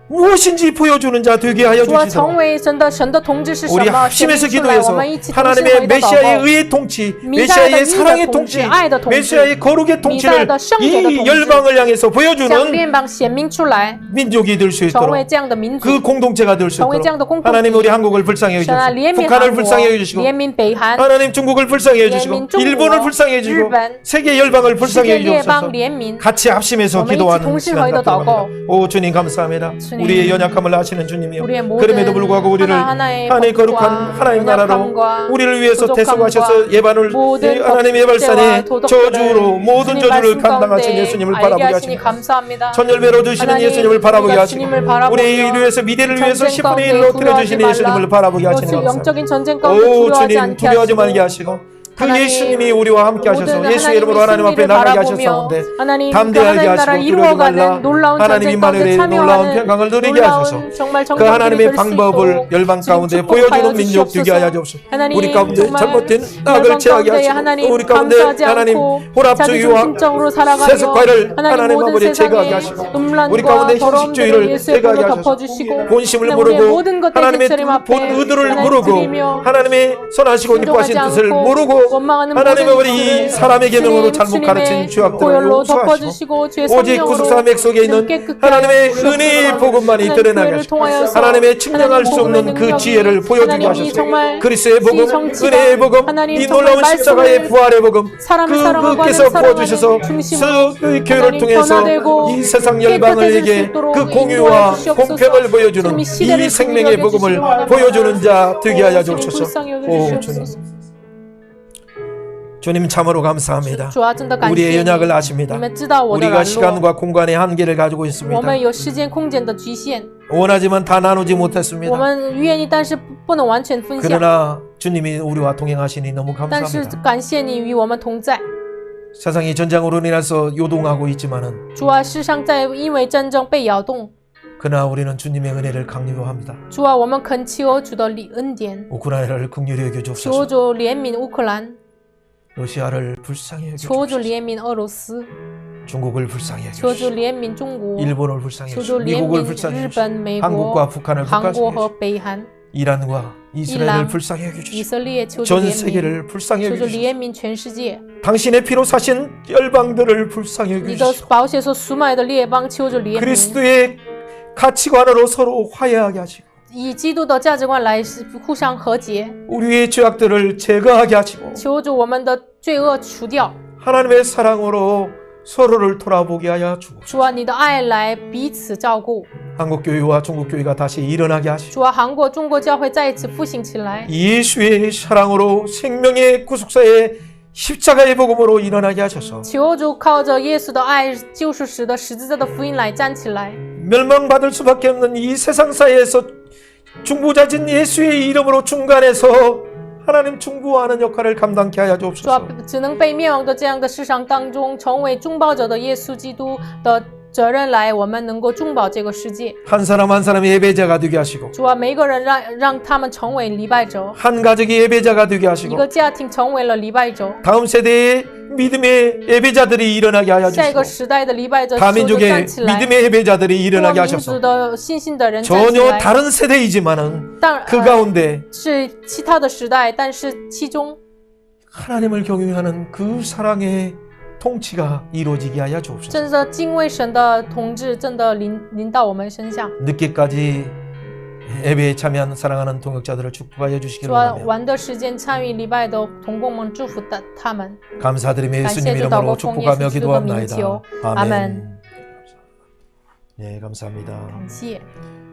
무엇인지 보여주는 자 되게 하여 主啊， 주시도록 成为神的统治是什 우리 么？显明 합심해서 出来，我 기도해서 们一起同心 하나님의 合一的祷 메시아의 告。 의의 통치, 미사의 메시아의 사랑의 의의 통치, 통치,愛的통치, 메시아의 거룩의 통치를 미사의 성제의 이 통치, 열방을 향해서 向 보여주는 列邦显明出来， 민족이 될 수 成 있도록 为这样的民族， 그 공동체가 될 수 成为这样的 있도록 共同 하나님 体。 우리 한국을 불쌍히 神啊， 해주시고 怜悯 북한을 韩 불쌍히 国， 해주시고 怜悯北韩， 하나님 중국을 불쌍히 해주시고憐憫中國, 일본을 불쌍히 해주시고 일본, 세계 열방을 世 불쌍히 界列邦 해주옵소서 怜悯。 같이 합심해서 我们一起 기도하는 同心 시간 合一的 갖기로 祷告。 합니다. 오 주님 감사합니다. 주님, 우리의 연약함을 아시는 주님이요. 우리의 모든 그럼에도 불구하고 우리를 하나하나의 하나님 거룩한 법과 하나님 나라로 연약함과 우리를 위해서 부족함과 대속하셔서 예반을 모든 하나님의 발산에 법제와 저주로 모든 주님 저주를 말씀 감당하신 가운데 예수님을 알게 바라보게 하시니 하시고 감사합니다. 천열매로 주시는 하나님, 예수님을 바라보게 우리가 하시고 주님을 바라보며 우리를 위해서 미래를 위해서 전쟁 10분의 가운데 1로 두려워하지 드려주시는 예수님을 말라. 바라보게 하시니 영적인 감사합니다. 전쟁 가운데 오 두려워하지 주님 않게 두려워하지 하시고 말게 하시고 그 하나님, 예수님이 우리와 함께 하셔서 모든 예수 이름으로 하나님 앞에 승리를 나가게 바라보며 하셨사온데 하나님, 담대하게 하나님 나라 하시고 두려워하지 말라. 이루어가는 놀라운 하나님 전쟁 가운데 임마누엘의 놀라운 참여하는 평강을 누리게 놀라운 하셔서 정말 그 정복들이 하나님의 될수 방법을 있도록 열방 주님 가운데 축복하여 보여주는 민족 되게 하여 주시옵소서. 주옵소서. 하나님, 우리 가운데 정말 잘못된 낙을 열방 제하게 가운데 하시고 하나님 우리 가운데 감사하지 하나님 않고 혼합주의와 자기중심적으로 살아가며 세습과를 하나님 하나님 모든 아버지 제거하게 세상의 하시고 우리 음란과 가운데 더러움들을 형식주의를 예수의 제거하게 불로 하셔서 덮어주시고 본심을 하나님, 우리의 모르고 모든 것들 하나님의 예수님 앞에 본 의도를 하나님 모르고 드리며 하나님의 선하시고 기뻐하신 순종하지 뜻을 않고 모르고 원망하는 하나님의 모든 우리 것들을 사람의 계명으로 주님, 잘못 가르친 주님의 죄악들을 보혈로 용서하시고 덮어주시고 주의 오직 성령으로 구속사 맥속에 있는 깨끗게 하나님의 하시옵소서. 은혜의 복음만이 하나님 드러나게 교회를 하시고 통하여서 하나님의 측량할 수 하나님 없는 그 복음의 지혜를 능력이 보여주게 하나님이 하셔서 정말 그리스도의 복음, 이 정치가 은혜의 복음, 하나님 이 정말 놀라운 십자가의 말씀을 부활의 복음 사람을 사랑하고 그께서 하나님 사랑하는 부어주셔서 중심으로 그 교회를 하나님 통해서 변화되고 이 세상 깨끗해질 수 열방을에게 있도록 그 인도하여 공유와 주시옵소서. 공평을 보여주는 주님, 이 시대를 이 생명의 긍휼히 복음을 여겨주시고 보여주는 자 되게 하여 주님, 주옵소서. 불쌍히 오 여겨주시옵소서. 주님, 주님 참으로 감사합니다. 主啊，真的感 우리의 谢 연약을 你， 아십니다. 你们知道我的 우리가 软弱， 시간과 공간의 한계를 가지고 我 있습니다. 们有时间空间的局限， 원하지만 다 나누지 我 못했습니다. 们愿意，但是不能完全分享。 그러나 주님이 우리와 동행하시니 너무 但是 감사합니다. 感谢你与我们同在。 세상이 전쟁으로 인해서 요동하고 있지만은 主啊，世上在因为战争被摇动， 그러나 우리는 주님의 은혜를 강요합니다. 主啊，我们恳求主的恩典， 우크라이나를 긍휼히 求 여겨주옵소서. 主怜悯乌克兰， 러시아를 불쌍히 求主 여겨주옵소서. 怜悯俄罗斯， 중국을 불쌍히 求主 여겨주옵소서. 怜悯中国， 일본을 불쌍히 求主 여겨주옵소서. 怜 미국을 悯 불쌍히 日 여겨주옵소서. 本、美国、 한국과 북한을 韩 불쌍히 国和 여겨주옵소서. 北韩、 이란과 이스라엘을 이란, 불쌍히 以 여겨주옵소서. 色列，求主 전 怜悯， 세계를 불쌍히 求主 여겨주옵소서. 怜悯全世界。 당신의 피로 사신 열방들을 불쌍히 你的 여겨주옵소서. 宝血所赎买的列邦，求主怜悯， 그리스도의 가치관으로 서로 화해하게 하시고 以基督的价值观来互相和解， 우리의 죄악들을 제거하게 하시고 求主我们的罪恶除掉。 하나님의 사랑으로 서로를 돌아보게 하여 주옵소서. 主啊，你的爱来彼此照顾。 한국교회와 중국교회가 다시 일어나게 하시고 主啊，韩国、中国教会再一次复兴起来。 예수의 사랑으로 생명의 구속사의 십자가의 복음으로 일어나게 하셔서 求主靠着耶稣的爱，救赎时的十字架的福音来站起来。 멸망받을 수밖에 없는 이 세상 사회에서 중보자진 예수의 이름으로 중간에서 하나님 중보하는 역할을 감당케 하여 主啊 주옵소서. ，只能被灭亡的这样的世上当中，成为中保者的耶稣基督的责任来，我们能够中保这个世界。 한 사람 한 사람이 예배자가 되게 하시고 主啊，每一个人让他们成为礼拜者， 한 가족이 예배자가 되게 一 하시고 个家庭成为了礼拜者， 다음 세대의 믿음의 예배자들이 일어나게 하여 下一个 주시고 时代的礼拜者 다민족의 站起来， 믿음의 예배자들이 多 일어나게 民族 하셔서 的信心的人站起 전혀 来。 다른 세대이지만은 当 그 가운데 是其他的时代，但是其中 하나님을 경외하는 그 사랑의 통치가 이루어지게 하여 주옵소서. 真的敬畏神的统治，真的临到我们身上。 늦게까지 예배에 참여한 사랑하는 동역자들을 축복하여 주시기를 主啊， 원하며 晚的时间参与礼拜的同工们，祝福他们。 감사드리며 예수님 감사의 이름으로祷告， 축복하며奉耶稣基督的名 기도합나이다. 求。 아멘. 아멘. 네, 감사합니다. 感谢。